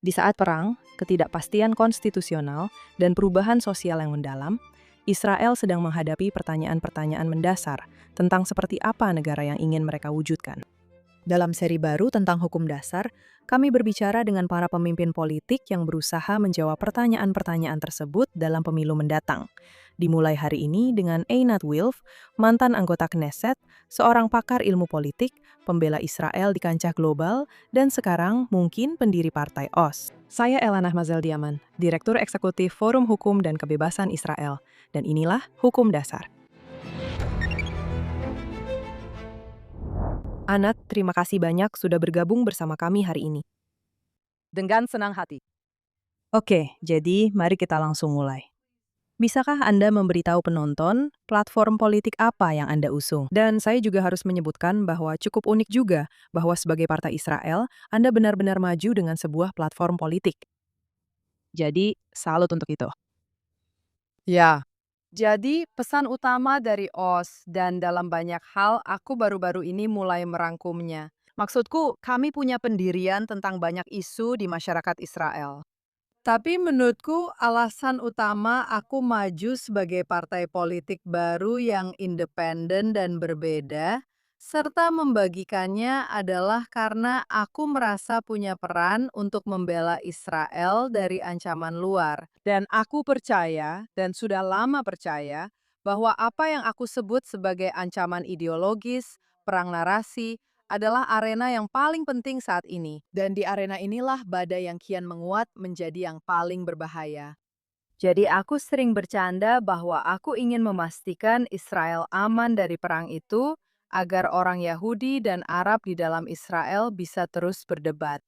Di saat perang, ketidakpastian konstitusional, dan perubahan sosial yang mendalam, Israel sedang menghadapi pertanyaan-pertanyaan mendasar tentang seperti apa negara yang ingin mereka wujudkan. Dalam seri baru tentang hukum dasar, kami berbicara dengan para pemimpin politik yang berusaha menjawab pertanyaan-pertanyaan tersebut dalam pemilu mendatang. Dimulai hari ini dengan Einat Wilf, mantan anggota Knesset, seorang pakar ilmu politik, pembela Israel di kancah global, dan sekarang mungkin pendiri Partai OS. Saya Elana Mazeldiaman, Direktur Eksekutif Forum Hukum dan Kebebasan Israel, dan inilah Hukum Dasar. Anat, terima kasih banyak sudah bergabung bersama kami hari ini. Dengan senang hati. Oke, jadi mari kita langsung mulai. Bisakah Anda memberitahu penonton platform politik apa yang Anda usung? Dan saya juga harus menyebutkan bahwa cukup unik juga bahwa sebagai Partai Israel, Anda benar-benar maju dengan sebuah platform politik. Jadi, salut untuk itu. Ya, jadi pesan utama dari OS dan dalam banyak hal aku baru-baru ini mulai merangkumnya. Maksudku, kami punya pendirian tentang banyak isu di masyarakat Israel. Tapi menurutku alasan utama aku maju sebagai partai politik baru yang independen dan berbeda, serta membagikannya adalah karena aku merasa punya peran untuk membela Israel dari ancaman luar. Dan aku percaya, dan sudah lama percaya, bahwa apa yang aku sebut sebagai ancaman ideologis, perang narasi, adalah arena yang paling penting saat ini. Dan di arena inilah badai yang kian menguat menjadi yang paling berbahaya. Jadi aku sering bercanda bahwa aku ingin memastikan Israel aman dari perang itu agar orang Yahudi dan Arab di dalam Israel bisa terus berdebat.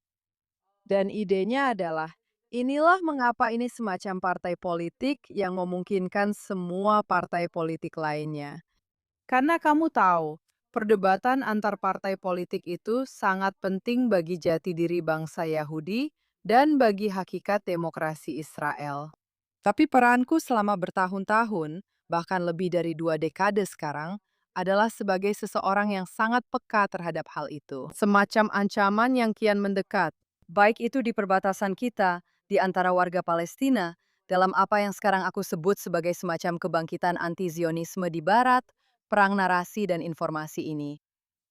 Dan idenya adalah, inilah mengapa ini semacam partai politik yang memungkinkan semua partai politik lainnya. Karena kamu tahu, perdebatan antar partai politik itu sangat penting bagi jati diri bangsa Yahudi dan bagi hakikat demokrasi Israel. Tapi peranku selama bertahun-tahun, bahkan lebih dari 2 dekade sekarang, adalah sebagai seseorang yang sangat peka terhadap hal itu. Semacam ancaman yang kian mendekat, baik itu di perbatasan kita, di antara warga Palestina, dalam apa yang sekarang aku sebut sebagai semacam kebangkitan anti-Zionisme di Barat, perang narasi dan informasi ini.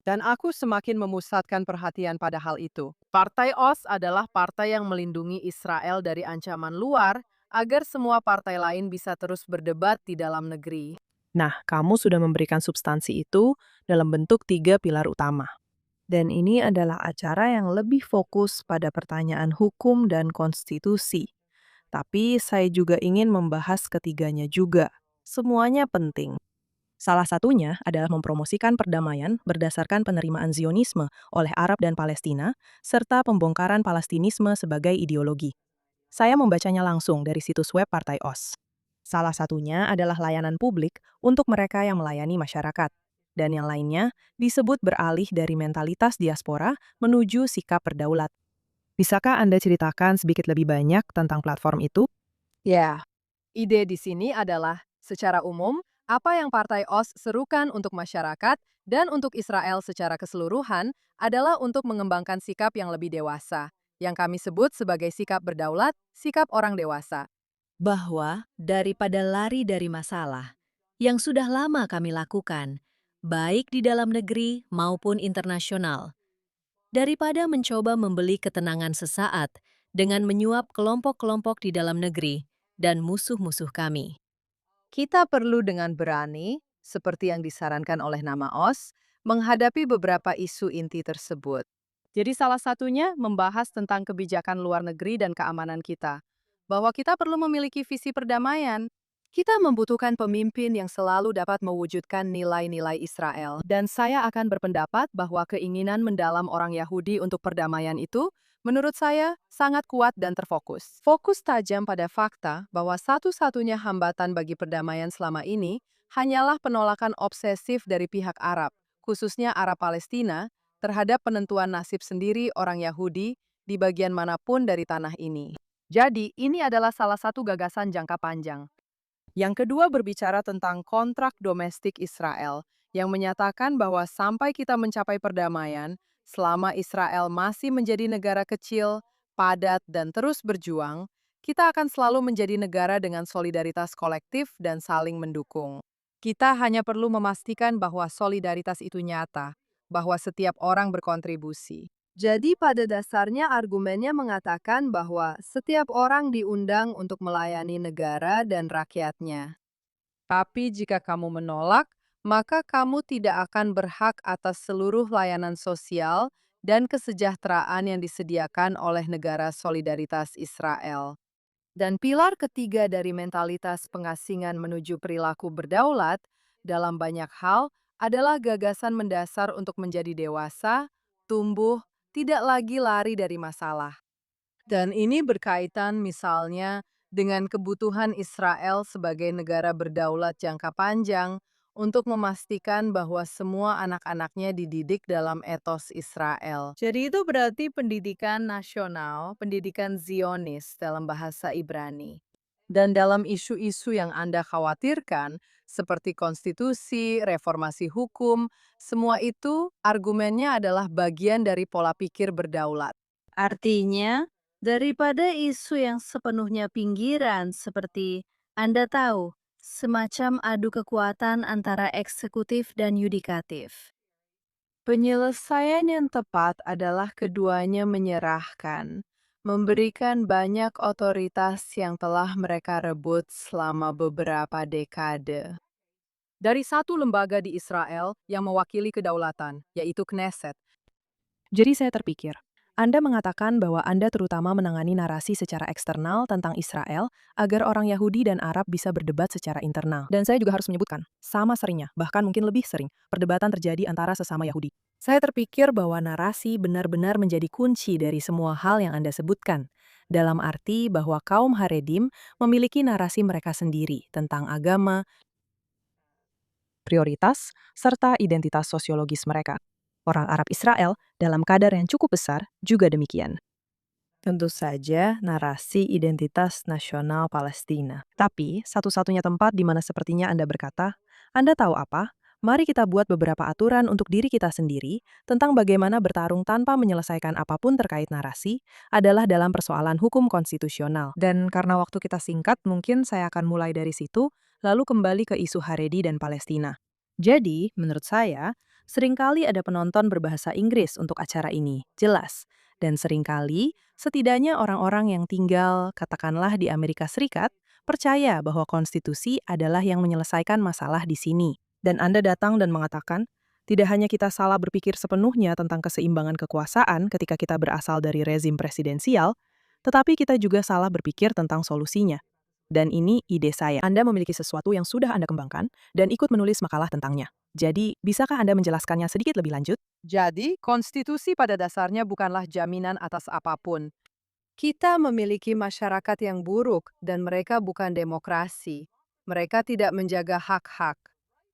Dan aku semakin memusatkan perhatian pada hal itu. Partai OS adalah partai yang melindungi Israel dari ancaman luar agar semua partai lain bisa terus berdebat di dalam negeri. Nah, kamu sudah memberikan substansi itu dalam bentuk 3 pilar utama. Dan ini adalah acara yang lebih fokus pada pertanyaan hukum dan konstitusi. Tapi saya juga ingin membahas ketiganya juga. Semuanya penting. Salah satunya adalah mempromosikan perdamaian berdasarkan penerimaan Zionisme oleh Arab dan Palestina, serta pembongkaran Palestinisme sebagai ideologi. Saya membacanya langsung dari situs web Partai OS. Salah satunya adalah layanan publik untuk mereka yang melayani masyarakat. Dan yang lainnya disebut beralih dari mentalitas diaspora menuju sikap berdaulat. Bisakah Anda ceritakan sedikit lebih banyak tentang platform itu? Ya, ide di sini adalah, secara umum, apa yang Partai OS serukan untuk masyarakat dan untuk Israel secara keseluruhan adalah untuk mengembangkan sikap yang lebih dewasa, yang kami sebut sebagai sikap berdaulat, sikap orang dewasa. Bahwa daripada lari dari masalah yang sudah lama kami lakukan, baik di dalam negeri maupun internasional, daripada mencoba membeli ketenangan sesaat dengan menyuap kelompok-kelompok di dalam negeri dan musuh-musuh kami. Kita perlu dengan berani, seperti yang disarankan oleh nama OS, menghadapi beberapa isu inti tersebut. Jadi salah satunya membahas tentang kebijakan luar negeri dan keamanan kita. Bahwa kita perlu memiliki visi perdamaian. Kita membutuhkan pemimpin yang selalu dapat mewujudkan nilai-nilai Israel. Dan saya akan berpendapat bahwa keinginan mendalam orang Yahudi untuk perdamaian itu, menurut saya, sangat kuat dan terfokus. Fokus tajam pada fakta bahwa satu-satunya hambatan bagi perdamaian selama ini hanyalah penolakan obsesif dari pihak Arab, khususnya Arab Palestina, terhadap penentuan nasib sendiri orang Yahudi di bagian manapun dari tanah ini. Jadi, ini adalah salah satu gagasan jangka panjang. Yang kedua berbicara tentang kontrak domestik Israel, yang menyatakan bahwa sampai kita mencapai perdamaian, selama Israel masih menjadi negara kecil, padat, dan terus berjuang, kita akan selalu menjadi negara dengan solidaritas kolektif dan saling mendukung. Kita hanya perlu memastikan bahwa solidaritas itu nyata, bahwa setiap orang berkontribusi. Jadi pada dasarnya argumennya mengatakan bahwa setiap orang diundang untuk melayani negara dan rakyatnya. Tapi jika kamu menolak, maka kamu tidak akan berhak atas seluruh layanan sosial dan kesejahteraan yang disediakan oleh negara solidaritas Israel. Dan pilar ketiga dari mentalitas pengasingan menuju perilaku berdaulat dalam banyak hal adalah gagasan mendasar untuk menjadi dewasa, tumbuh, tidak lagi lari dari masalah. Dan ini berkaitan misalnya dengan kebutuhan Israel sebagai negara berdaulat jangka panjang untuk memastikan bahwa semua anak-anaknya dididik dalam etos Israel. Jadi itu berarti pendidikan nasional, pendidikan Zionis dalam bahasa Ibrani. Dan dalam isu-isu yang Anda khawatirkan, seperti konstitusi, reformasi hukum, semua itu argumennya adalah bagian dari pola pikir berdaulat. Artinya, daripada isu yang sepenuhnya pinggiran seperti Anda tahu, semacam adu kekuatan antara eksekutif dan yudikatif. Penyelesaian yang tepat adalah keduanya menyerahkan, memberikan banyak otoritas yang telah mereka rebut selama beberapa dekade. Dari satu lembaga di Israel yang mewakili kedaulatan, yaitu Knesset. Jadi saya terpikir, Anda mengatakan bahwa Anda terutama menangani narasi secara eksternal tentang Israel agar orang Yahudi dan Arab bisa berdebat secara internal. Dan saya juga harus menyebutkan, sama seringnya, bahkan mungkin lebih sering, perdebatan terjadi antara sesama Yahudi. Saya terpikir bahwa narasi benar-benar menjadi kunci dari semua hal yang Anda sebutkan, dalam arti bahwa kaum Haredim memiliki narasi mereka sendiri tentang agama, prioritas, serta identitas sosiologis mereka. Orang Arab Israel dalam kadar yang cukup besar juga demikian. Tentu saja narasi identitas nasional Palestina. Tapi, satu-satunya tempat di mana sepertinya Anda berkata, Anda tahu apa? Mari kita buat beberapa aturan untuk diri kita sendiri tentang bagaimana bertarung tanpa menyelesaikan apapun terkait narasi adalah dalam persoalan hukum konstitusional. Dan karena waktu kita singkat, mungkin saya akan mulai dari situ, lalu kembali ke isu Haredi dan Palestina. Jadi, menurut saya, seringkali ada penonton berbahasa Inggris untuk acara ini, jelas. Dan seringkali, setidaknya orang-orang yang tinggal, katakanlah di Amerika Serikat, percaya bahwa konstitusi adalah yang menyelesaikan masalah di sini. Dan Anda datang dan mengatakan, tidak hanya kita salah berpikir sepenuhnya tentang keseimbangan kekuasaan ketika kita berasal dari rezim presidensial, tetapi kita juga salah berpikir tentang solusinya. Dan ini ide saya. Anda memiliki sesuatu yang sudah Anda kembangkan dan ikut menulis makalah tentangnya. Jadi, bisakah Anda menjelaskannya sedikit lebih lanjut? Jadi, konstitusi pada dasarnya bukanlah jaminan atas apapun. Kita memiliki masyarakat yang buruk dan mereka bukan demokrasi. Mereka tidak menjaga hak-hak.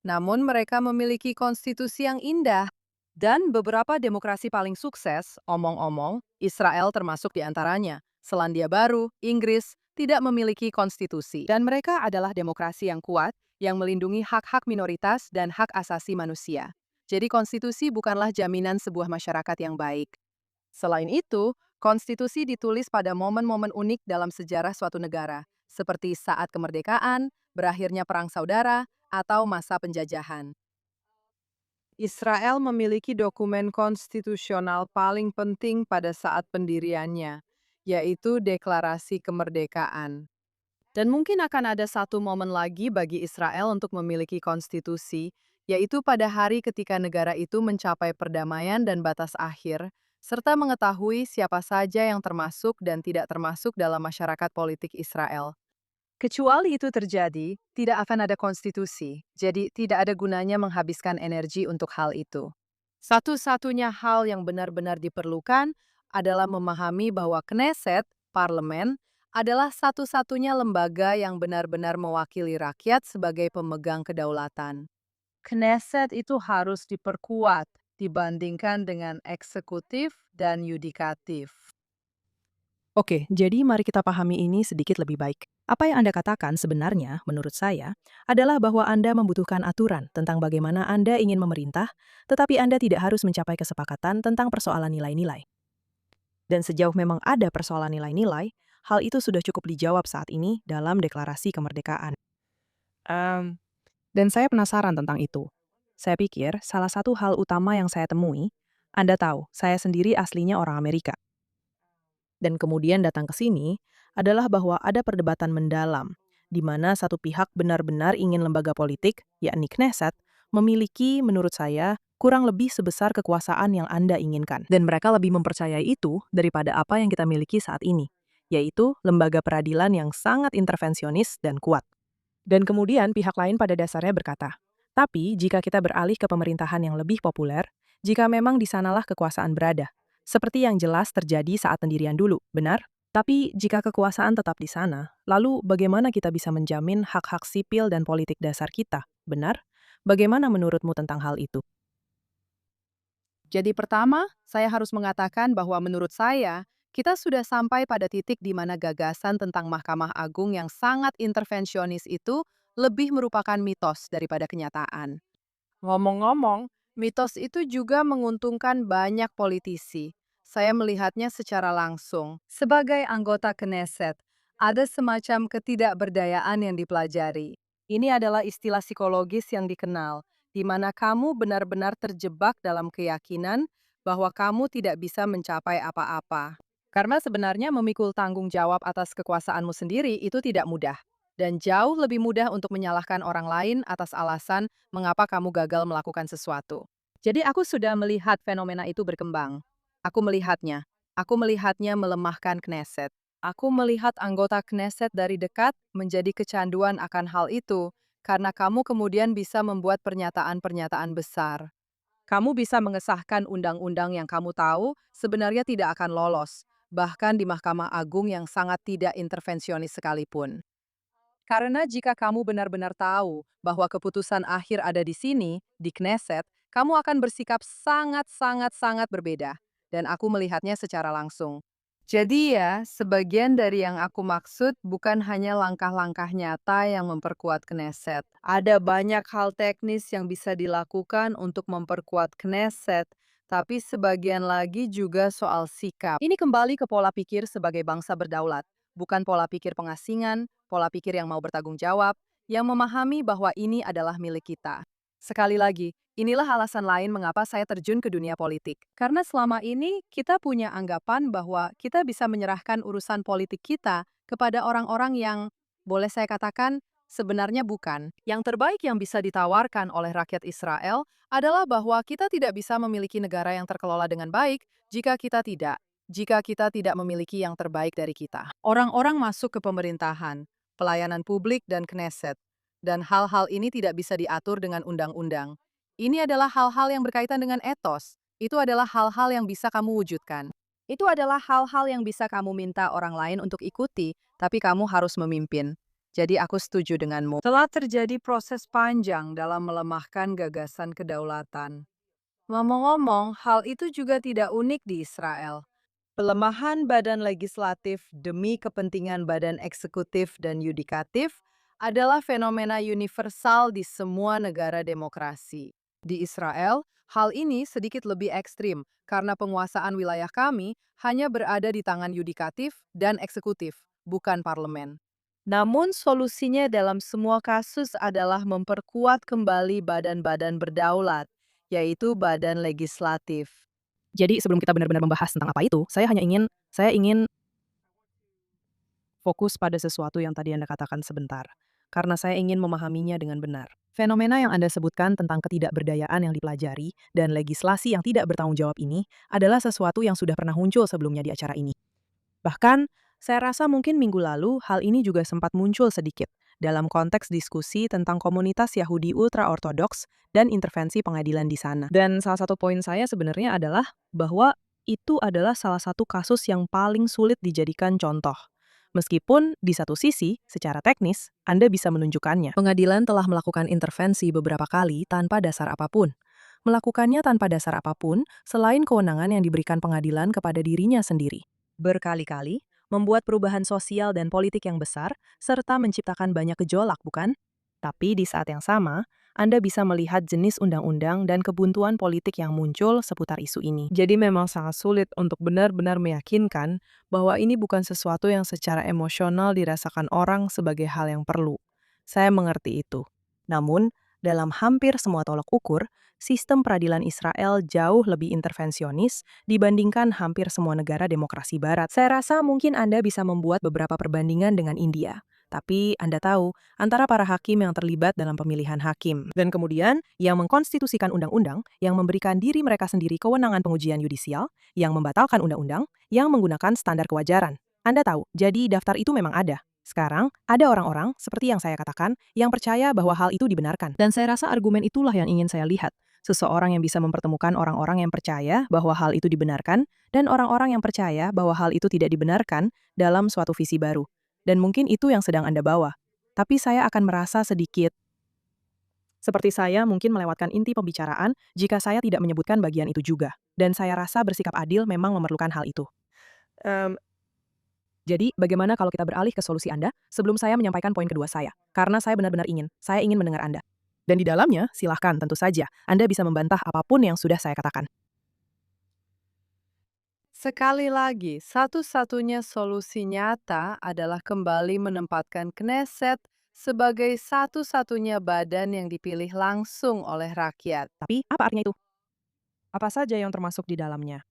Namun mereka memiliki konstitusi yang indah. Dan beberapa demokrasi paling sukses, omong-omong, Israel termasuk di antaranya. Selandia Baru, Inggris, tidak memiliki konstitusi. Dan mereka adalah demokrasi yang kuat, yang melindungi hak-hak minoritas dan hak asasi manusia. Jadi konstitusi bukanlah jaminan sebuah masyarakat yang baik. Selain itu, konstitusi ditulis pada momen-momen unik dalam sejarah suatu negara, seperti saat kemerdekaan, berakhirnya Perang Saudara, atau masa penjajahan. Israel memiliki dokumen konstitusional paling penting pada saat pendiriannya, yaitu Deklarasi Kemerdekaan. Dan mungkin akan ada satu momen lagi bagi Israel untuk memiliki konstitusi, yaitu pada hari ketika negara itu mencapai perdamaian dan batas akhir, serta mengetahui siapa saja yang termasuk dan tidak termasuk dalam masyarakat politik Israel. Kecuali itu terjadi, tidak akan ada konstitusi, jadi tidak ada gunanya menghabiskan energi untuk hal itu. Satu-satunya hal yang benar-benar diperlukan adalah memahami bahwa Knesset, parlemen, adalah satu-satunya lembaga yang benar-benar mewakili rakyat sebagai pemegang kedaulatan. Knesset itu harus diperkuat dibandingkan dengan eksekutif dan yudikatif. Oke, jadi mari kita pahami ini sedikit lebih baik. Apa yang Anda katakan sebenarnya, menurut saya, adalah bahwa Anda membutuhkan aturan tentang bagaimana Anda ingin memerintah, tetapi Anda tidak harus mencapai kesepakatan tentang persoalan nilai-nilai. Dan sejauh memang ada persoalan nilai-nilai, hal itu sudah cukup dijawab saat ini dalam deklarasi kemerdekaan. Dan saya penasaran tentang itu. Saya pikir salah satu hal utama yang saya temui, Anda tahu, saya sendiri aslinya orang Amerika. Dan kemudian datang ke sini adalah bahwa ada perdebatan mendalam, di mana satu pihak benar-benar ingin lembaga politik, yakni Knesset, memiliki, menurut saya, kurang lebih sebesar kekuasaan yang Anda inginkan. Dan mereka lebih mempercayai itu daripada apa yang kita miliki saat ini, yaitu lembaga peradilan yang sangat intervensionis dan kuat. Dan kemudian pihak lain pada dasarnya berkata, tapi jika kita beralih ke pemerintahan yang lebih populer, jika memang di sanalah kekuasaan berada, seperti yang jelas terjadi saat pendirian dulu, benar? Tapi jika kekuasaan tetap di sana, lalu bagaimana kita bisa menjamin hak-hak sipil dan politik dasar kita, benar? Bagaimana menurutmu tentang hal itu? Jadi pertama, saya harus mengatakan bahwa menurut saya, kita sudah sampai pada titik di mana gagasan tentang Mahkamah Agung yang sangat intervensionis itu lebih merupakan mitos daripada kenyataan. Ngomong-ngomong, mitos itu juga menguntungkan banyak politisi. Saya melihatnya secara langsung. Sebagai anggota Knesset, ada semacam ketidakberdayaan yang dipelajari. Ini adalah istilah psikologis yang dikenal, di mana kamu benar-benar terjebak dalam keyakinan bahwa kamu tidak bisa mencapai apa-apa. Karena sebenarnya memikul tanggung jawab atas kekuasaanmu sendiri itu tidak mudah. Dan jauh lebih mudah untuk menyalahkan orang lain atas alasan mengapa kamu gagal melakukan sesuatu. Jadi aku sudah melihat fenomena itu berkembang. Aku melihatnya. Aku melihatnya melemahkan Knesset. Aku melihat anggota Knesset dari dekat menjadi kecanduan akan hal itu, karena kamu kemudian bisa membuat pernyataan-pernyataan besar. Kamu bisa mengesahkan undang-undang yang kamu tahu sebenarnya tidak akan lolos, bahkan di Mahkamah Agung yang sangat tidak intervensionis sekalipun. Karena jika kamu benar-benar tahu bahwa keputusan akhir ada di sini, di Knesset, kamu akan bersikap sangat-sangat-sangat berbeda. Dan aku melihatnya secara langsung. Jadi ya, sebagian dari yang aku maksud bukan hanya langkah-langkah nyata yang memperkuat Knesset. Ada banyak hal teknis yang bisa dilakukan untuk memperkuat Knesset, tapi sebagian lagi juga soal sikap. Ini kembali ke pola pikir sebagai bangsa berdaulat, bukan pola pikir pengasingan, pola pikir yang mau bertanggung jawab, yang memahami bahwa ini adalah milik kita. Sekali lagi, inilah alasan lain mengapa saya terjun ke dunia politik. Karena selama ini kita punya anggapan bahwa kita bisa menyerahkan urusan politik kita kepada orang-orang yang, boleh saya katakan, sebenarnya bukan. Yang terbaik yang bisa ditawarkan oleh rakyat Israel adalah bahwa kita tidak bisa memiliki negara yang terkelola dengan baik jika kita tidak memiliki yang terbaik dari kita. Orang-orang masuk ke pemerintahan, pelayanan publik dan Knesset. Dan hal-hal ini tidak bisa diatur dengan undang-undang. Ini adalah hal-hal yang berkaitan dengan etos. Itu adalah hal-hal yang bisa kamu wujudkan. Itu adalah hal-hal yang bisa kamu minta orang lain untuk ikuti, tapi kamu harus memimpin. Jadi aku setuju denganmu. Telah terjadi proses panjang dalam melemahkan gagasan kedaulatan. Ngomong-ngomong, hal itu juga tidak unik di Israel. Pelemahan badan legislatif demi kepentingan badan eksekutif dan yudikatif adalah fenomena universal di semua negara demokrasi. Di Israel, hal ini sedikit lebih ekstrim karena penguasaan wilayah kami hanya berada di tangan yudikatif dan eksekutif, bukan parlemen. Namun solusinya dalam semua kasus adalah memperkuat kembali badan-badan berdaulat, yaitu badan legislatif. Jadi sebelum kita benar-benar membahas tentang apa itu, saya ingin fokus pada sesuatu yang tadi Anda katakan sebentar, karena saya ingin memahaminya dengan benar. Fenomena yang Anda sebutkan tentang ketidakberdayaan yang dipelajari dan legislasi yang tidak bertanggung jawab ini adalah sesuatu yang sudah pernah muncul sebelumnya di acara ini. Bahkan, saya rasa mungkin minggu lalu hal ini juga sempat muncul sedikit dalam konteks diskusi tentang komunitas Yahudi ultra-ortodoks dan intervensi pengadilan di sana. Dan salah satu poin saya sebenarnya adalah bahwa itu adalah salah satu kasus yang paling sulit dijadikan contoh. Meskipun di satu sisi, secara teknis, Anda bisa menunjukkannya. Pengadilan telah melakukan intervensi beberapa kali tanpa dasar apapun. Melakukannya tanpa dasar apapun, selain kewenangan yang diberikan pengadilan kepada dirinya sendiri. Berkali-kali, membuat perubahan sosial dan politik yang besar, serta menciptakan banyak gejolak, bukan? Tapi di saat yang sama, Anda bisa melihat jenis undang-undang dan kebuntuan politik yang muncul seputar isu ini. Jadi memang sangat sulit untuk benar-benar meyakinkan bahwa ini bukan sesuatu yang secara emosional dirasakan orang sebagai hal yang perlu. Saya mengerti itu. Namun, dalam hampir semua tolok ukur, sistem peradilan Israel jauh lebih intervensionis dibandingkan hampir semua negara demokrasi barat. Saya rasa mungkin Anda bisa membuat beberapa perbandingan dengan India. Tapi Anda tahu, antara para hakim yang terlibat dalam pemilihan hakim, dan kemudian yang mengkonstitusikan undang-undang, yang memberikan diri mereka sendiri kewenangan pengujian yudisial, yang membatalkan undang-undang, yang menggunakan standar kewajaran. Anda tahu, jadi daftar itu memang ada. Sekarang, ada orang-orang, seperti yang saya katakan, yang percaya bahwa hal itu dibenarkan. Dan saya rasa argumen itulah yang ingin saya lihat. Seseorang yang bisa mempertemukan orang-orang yang percaya bahwa hal itu dibenarkan, dan orang-orang yang percaya bahwa hal itu tidak dibenarkan dalam suatu visi baru. Dan mungkin itu yang sedang Anda bawa. Tapi saya akan merasa sedikit seperti saya mungkin melewatkan inti pembicaraan jika saya tidak menyebutkan bagian itu juga. Dan saya rasa bersikap adil memang memerlukan hal itu. Jadi, bagaimana kalau kita beralih ke solusi Anda sebelum saya menyampaikan poin kedua saya? Karena saya benar-benar saya ingin mendengar Anda. Dan di dalamnya, silahkan tentu saja, Anda bisa membantah apapun yang sudah saya katakan. Sekali lagi, satu-satunya solusi nyata adalah kembali menempatkan Knesset sebagai satu-satunya badan yang dipilih langsung oleh rakyat. Tapi, apa artinya itu? Apa saja yang termasuk di dalamnya?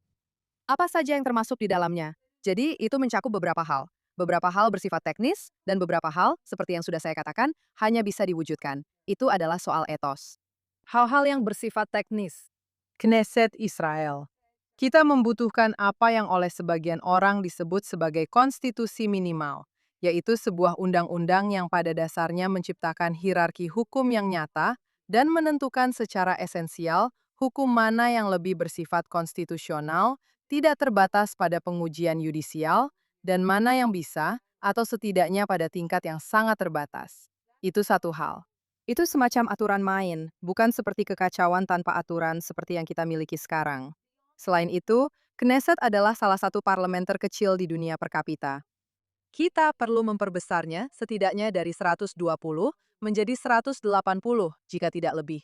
Apa saja yang termasuk di dalamnya? Jadi, itu mencakup beberapa hal. Beberapa hal bersifat teknis, dan beberapa hal, seperti yang sudah saya katakan, hanya bisa diwujudkan. Itu adalah soal etos. Hal-hal yang bersifat teknis. Knesset Israel. Kita membutuhkan apa yang oleh sebagian orang disebut sebagai konstitusi minimal, yaitu sebuah undang-undang yang pada dasarnya menciptakan hierarki hukum yang nyata dan menentukan secara esensial hukum mana yang lebih bersifat konstitusional, tidak terbatas pada pengujian yudisial, dan mana yang bisa, atau setidaknya pada tingkat yang sangat terbatas. Itu satu hal. Itu semacam aturan main, bukan seperti kekacauan tanpa aturan seperti yang kita miliki sekarang. Selain itu, Knesset adalah salah satu parlemen terkecil di dunia per kapita. Kita perlu memperbesarnya setidaknya dari 120 menjadi 180 jika tidak lebih.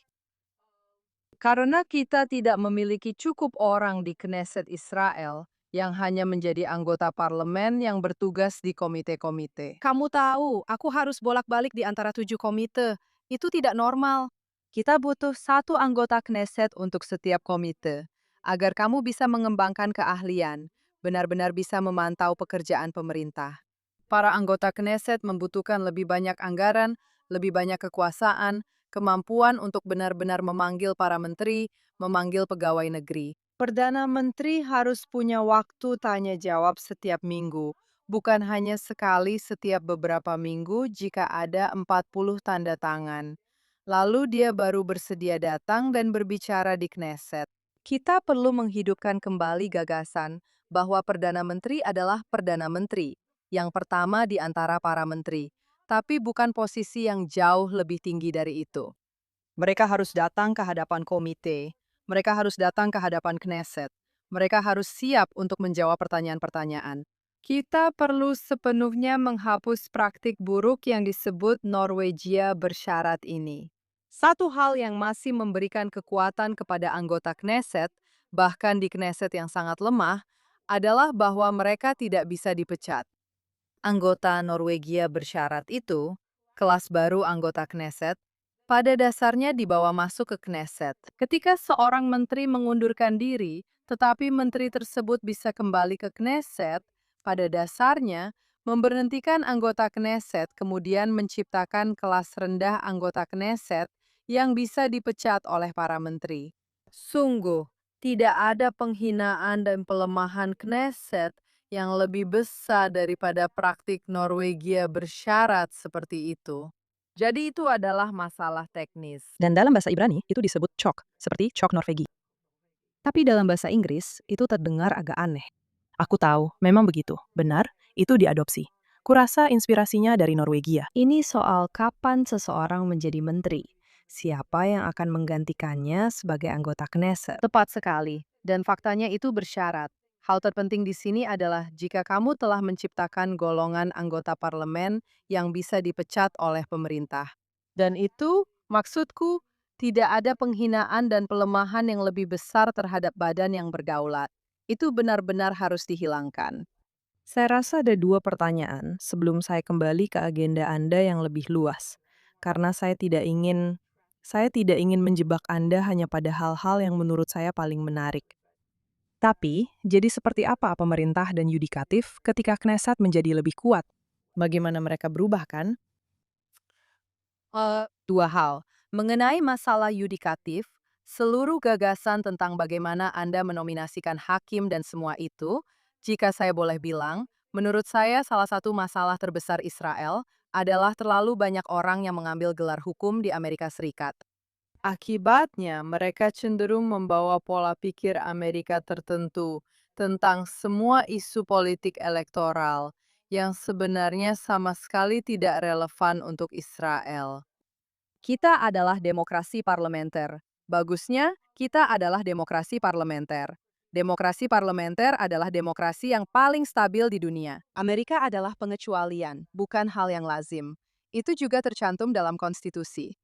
Karena kita tidak memiliki cukup orang di Knesset Israel yang hanya menjadi anggota parlemen yang bertugas di komite-komite. Kamu tahu, aku harus bolak-balik di antara 7 komite. Itu tidak normal. Kita butuh satu anggota Knesset untuk setiap komite, agar kamu bisa mengembangkan keahlian, benar-benar bisa memantau pekerjaan pemerintah. Para anggota Knesset membutuhkan lebih banyak anggaran, lebih banyak kekuasaan, kemampuan untuk benar-benar memanggil para menteri, memanggil pegawai negeri. Perdana Menteri harus punya waktu tanya jawab setiap minggu, bukan hanya sekali setiap beberapa minggu jika ada 40 tanda tangan. Lalu dia baru bersedia datang dan berbicara di Knesset. Kita perlu menghidupkan kembali gagasan bahwa Perdana Menteri adalah Perdana Menteri, yang pertama di antara para menteri, tapi bukan posisi yang jauh lebih tinggi dari itu. Mereka harus datang ke hadapan komite, mereka harus datang ke hadapan Knesset, mereka harus siap untuk menjawab pertanyaan-pertanyaan. Kita perlu sepenuhnya menghapus praktik buruk yang disebut Norwegia bersyarat ini. Satu hal yang masih memberikan kekuatan kepada anggota Knesset, bahkan di Knesset yang sangat lemah, adalah bahwa mereka tidak bisa dipecat. Anggota Norwegia bersyarat itu, kelas baru anggota Knesset, pada dasarnya dibawa masuk ke Knesset. Ketika seorang menteri mengundurkan diri, tetapi menteri tersebut bisa kembali ke Knesset, pada dasarnya memberhentikan anggota Knesset kemudian menciptakan kelas rendah anggota Knesset yang bisa dipecat oleh para menteri. Sungguh, tidak ada penghinaan dan pelemahan Knesset yang lebih besar daripada praktik Norwegia bersyarat seperti itu. Jadi itu adalah masalah teknis. Dan dalam bahasa Ibrani, itu disebut cok, seperti cok Norvegi. Tapi dalam bahasa Inggris, itu terdengar agak aneh. Aku tahu, memang begitu. Benar, itu diadopsi. Kurasa inspirasinya dari Norwegia. Ini soal kapan seseorang menjadi menteri. Siapa yang akan menggantikannya sebagai anggota Knesset? Tepat sekali. Dan faktanya itu bersyarat. Hal terpenting di sini adalah jika kamu telah menciptakan golongan anggota parlemen yang bisa dipecat oleh pemerintah. Dan itu, maksudku, Tidak ada penghinaan dan pelemahan yang lebih besar terhadap badan yang berdaulat. Itu benar-benar harus dihilangkan. Saya rasa ada dua pertanyaan sebelum saya kembali ke agenda Anda yang lebih luas. Karena saya tidak ingin menjebak Anda hanya pada hal-hal yang menurut saya paling menarik. Tapi, jadi seperti apa pemerintah dan yudikatif ketika Knesset menjadi lebih kuat? Bagaimana mereka berubah kan? Dua hal. Mengenai masalah yudikatif, seluruh gagasan tentang bagaimana Anda menominasikan hakim dan semua itu, jika saya boleh bilang, menurut saya salah satu masalah terbesar Israel adalah terlalu banyak orang yang mengambil gelar hukum di Amerika Serikat. Akibatnya, mereka cenderung membawa pola pikir Amerika tertentu tentang semua isu politik elektoral yang sebenarnya sama sekali tidak relevan untuk Israel. Kita adalah demokrasi parlementer. Bagusnya, kita adalah demokrasi parlementer. Demokrasi parlementer adalah demokrasi yang paling stabil di dunia. Amerika adalah pengecualian, bukan hal yang lazim. Itu juga tercantum dalam konstitusi.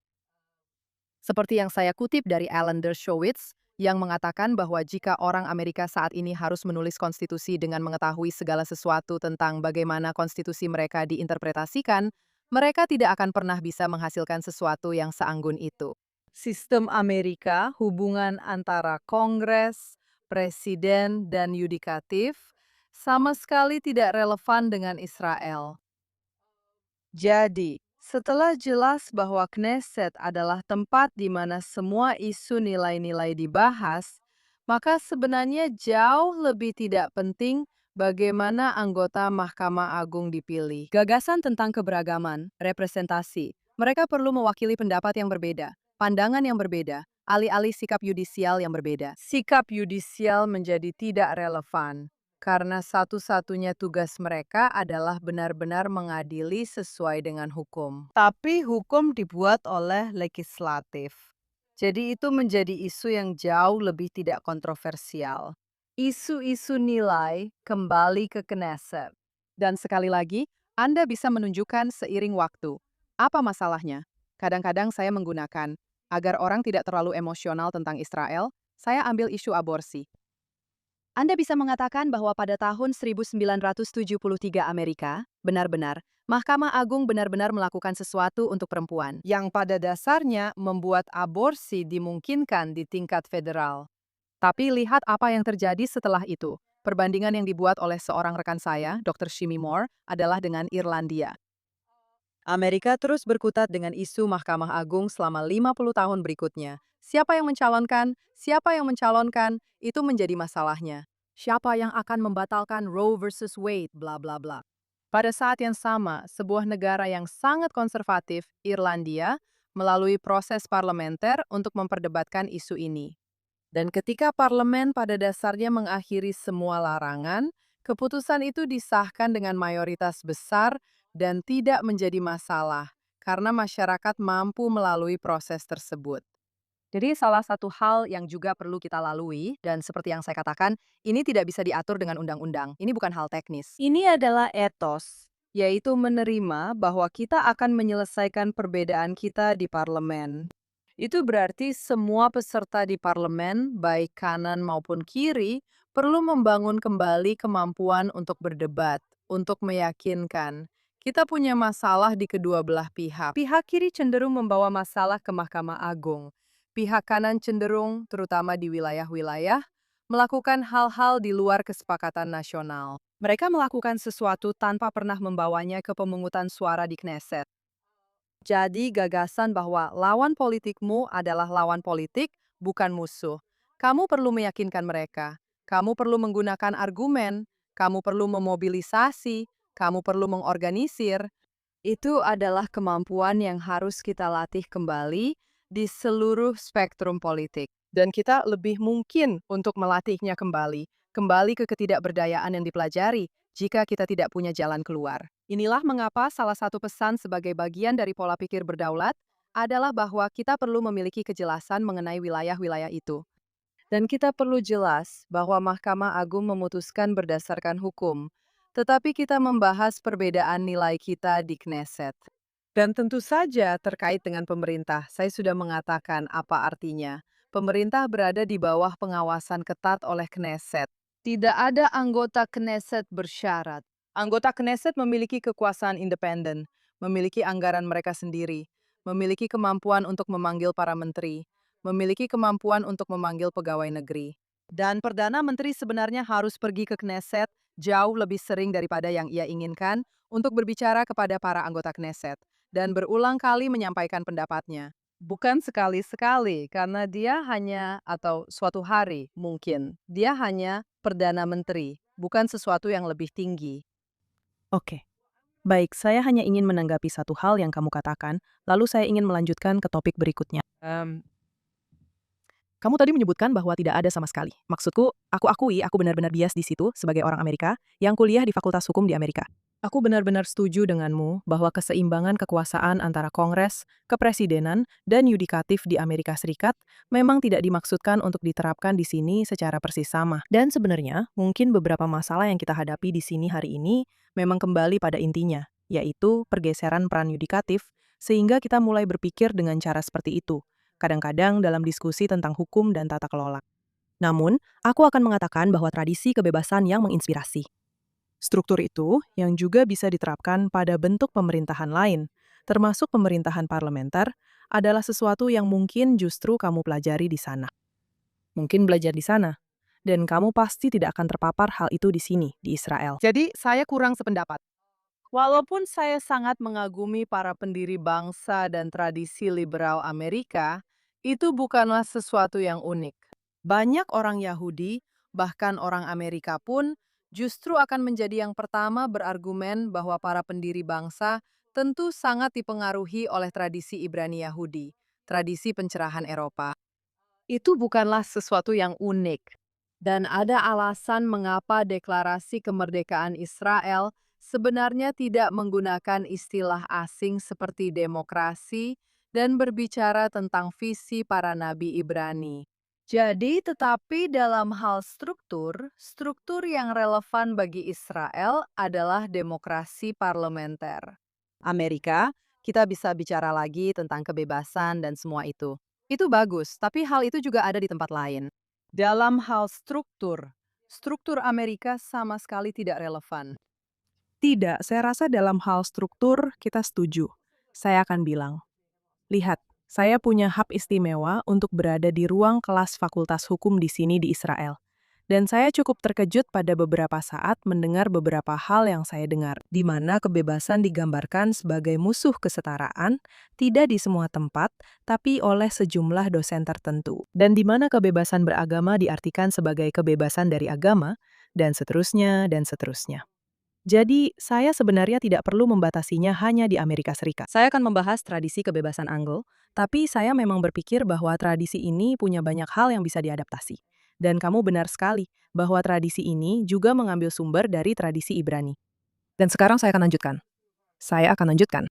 Seperti yang saya kutip dari Alan Dershowitz, yang mengatakan bahwa jika orang Amerika saat ini harus menulis konstitusi dengan mengetahui segala sesuatu tentang bagaimana konstitusi mereka diinterpretasikan, mereka tidak akan pernah bisa menghasilkan sesuatu yang seanggun itu. Sistem Amerika, hubungan antara Kongres, Presiden, dan Yudikatif, sama sekali tidak relevan dengan Israel. Jadi, setelah jelas bahwa Knesset adalah tempat di mana semua isu nilai-nilai dibahas, maka sebenarnya jauh lebih tidak penting bagaimana anggota Mahkamah Agung dipilih. Gagasan tentang keberagaman, representasi, mereka perlu mewakili pendapat yang berbeda, pandangan yang berbeda, alih-alih sikap yudisial yang berbeda. Sikap yudisial menjadi tidak relevan karena satu-satunya tugas mereka adalah benar-benar mengadili sesuai dengan hukum. Tapi hukum dibuat oleh legislatif. Jadi itu menjadi isu yang jauh lebih tidak kontroversial. Isu-isu nilai kembali ke Knesset. Dan sekali lagi, Anda bisa menunjukkan seiring waktu. Apa masalahnya? Kadang-kadang saya menggunakan, agar orang tidak terlalu emosional tentang Israel, saya ambil isu aborsi. Anda bisa mengatakan bahwa pada tahun 1973 Amerika, benar-benar, Mahkamah Agung benar-benar melakukan sesuatu untuk perempuan. Yang pada dasarnya membuat aborsi dimungkinkan di tingkat federal. Tapi lihat apa yang terjadi setelah itu. Perbandingan yang dibuat oleh seorang rekan saya, Dr. Shimi Moore, adalah dengan Irlandia. Amerika terus berkutat dengan isu Mahkamah Agung selama 50 tahun berikutnya. Siapa yang mencalonkan? Siapa yang mencalonkan? Itu menjadi masalahnya. Siapa yang akan membatalkan Roe versus Wade, bla bla bla. Pada saat yang sama, sebuah negara yang sangat konservatif, Irlandia, melalui proses parlementer untuk memperdebatkan isu ini. Dan ketika parlemen pada dasarnya mengakhiri semua larangan, keputusan itu disahkan dengan mayoritas besar dan tidak menjadi masalah karena masyarakat mampu melalui proses tersebut. Jadi salah satu hal yang juga perlu kita lalui, dan seperti yang saya katakan, ini tidak bisa diatur dengan undang-undang. Ini bukan hal teknis. Ini adalah etos, yaitu menerima bahwa kita akan menyelesaikan perbedaan kita di parlemen. Itu berarti semua peserta di parlemen, baik kanan maupun kiri, perlu membangun kembali kemampuan untuk berdebat, untuk meyakinkan. Kita punya masalah di kedua belah pihak. Pihak kiri cenderung membawa masalah ke Mahkamah Agung. Pihak kanan cenderung, terutama di wilayah-wilayah, melakukan hal-hal di luar kesepakatan nasional. Mereka melakukan sesuatu tanpa pernah membawanya ke pemungutan suara di Knesset. Jadi gagasan bahwa lawan politikmu adalah lawan politik, bukan musuh. Kamu perlu meyakinkan mereka. Kamu perlu menggunakan argumen. Kamu perlu memobilisasi. Kamu perlu mengorganisir. Itu adalah kemampuan yang harus kita latih kembali di seluruh spektrum politik. Dan kita lebih mungkin untuk melatihnya kembali ke ketidakberdayaan yang dipelajari jika kita tidak punya jalan keluar. Inilah mengapa salah satu pesan sebagai bagian dari pola pikir berdaulat adalah bahwa kita perlu memiliki kejelasan mengenai wilayah-wilayah itu. Dan kita perlu jelas bahwa Mahkamah Agung memutuskan berdasarkan hukum, tetapi kita membahas perbedaan nilai kita di Knesset. Dan tentu saja terkait dengan pemerintah, saya sudah mengatakan apa artinya. Pemerintah berada di bawah pengawasan ketat oleh Knesset. Tidak ada anggota Knesset bersyarat. Anggota Knesset memiliki kekuasaan independen, memiliki anggaran mereka sendiri, memiliki kemampuan untuk memanggil para menteri, memiliki kemampuan untuk memanggil pegawai negeri. Dan Perdana Menteri sebenarnya harus pergi ke Knesset jauh lebih sering daripada yang ia inginkan untuk berbicara kepada para anggota Knesset dan berulang kali menyampaikan pendapatnya. Bukan sekali-sekali, karena dia hanya, atau suatu hari mungkin, dia hanya Perdana Menteri, bukan sesuatu yang lebih tinggi. Oke, baik, saya hanya ingin menanggapi satu hal yang kamu katakan, lalu saya ingin melanjutkan ke topik berikutnya. Kamu tadi menyebutkan bahwa tidak ada sama sekali. Maksudku, aku akui aku benar-benar bias di situ sebagai orang Amerika yang kuliah di Fakultas Hukum di Amerika. Aku benar-benar setuju denganmu bahwa keseimbangan kekuasaan antara Kongres, kepresidenan, dan yudikatif di Amerika Serikat memang tidak dimaksudkan untuk diterapkan di sini secara persis sama. Dan sebenarnya, mungkin beberapa masalah yang kita hadapi di sini hari ini memang kembali pada intinya, yaitu pergeseran peran yudikatif, sehingga kita mulai berpikir dengan cara seperti itu kadang-kadang dalam diskusi tentang hukum dan tata kelola. Namun, aku akan mengatakan bahwa tradisi kebebasan yang menginspirasi. Struktur itu yang juga bisa diterapkan pada bentuk pemerintahan lain, termasuk pemerintahan parlementer, adalah sesuatu yang mungkin justru kamu pelajari di sana. Mungkin belajar di sana, dan kamu pasti tidak akan terpapar hal itu di sini, di Israel. Jadi, saya kurang sependapat. Walaupun saya sangat mengagumi para pendiri bangsa dan tradisi liberal Amerika, itu bukanlah sesuatu yang unik. Banyak orang Yahudi, bahkan orang Amerika pun, justru akan menjadi yang pertama berargumen bahwa para pendiri bangsa tentu sangat dipengaruhi oleh tradisi Ibrani Yahudi, tradisi pencerahan Eropa. Itu bukanlah sesuatu yang unik. Dan ada alasan mengapa deklarasi kemerdekaan Israel sebenarnya tidak menggunakan istilah asing seperti demokrasi dan berbicara tentang visi para nabi Ibrani. Jadi, tetapi dalam hal struktur, struktur yang relevan bagi Israel adalah demokrasi parlementer. Amerika, kita bisa bicara lagi tentang kebebasan dan semua itu. Itu bagus, tapi hal itu juga ada di tempat lain. Dalam hal struktur, struktur Amerika sama sekali tidak relevan. Tidak, saya rasa dalam hal struktur kita setuju. Saya akan bilang, lihat, saya punya hak istimewa untuk berada di ruang kelas Fakultas Hukum di sini di Israel. Dan saya cukup terkejut pada beberapa saat mendengar beberapa hal yang saya dengar, di mana kebebasan digambarkan sebagai musuh kesetaraan, tidak di semua tempat, tapi oleh sejumlah dosen tertentu. Dan di mana kebebasan beragama diartikan sebagai kebebasan dari agama, dan seterusnya, dan seterusnya. Jadi, saya sebenarnya tidak perlu membatasinya hanya di Amerika Serikat. Saya akan membahas tradisi kebebasan Anglo, tapi saya memang berpikir bahwa tradisi ini punya banyak hal yang bisa diadaptasi. Dan kamu benar sekali bahwa tradisi ini juga mengambil sumber dari tradisi Ibrani. Dan sekarang saya akan lanjutkan. Saya akan lanjutkan.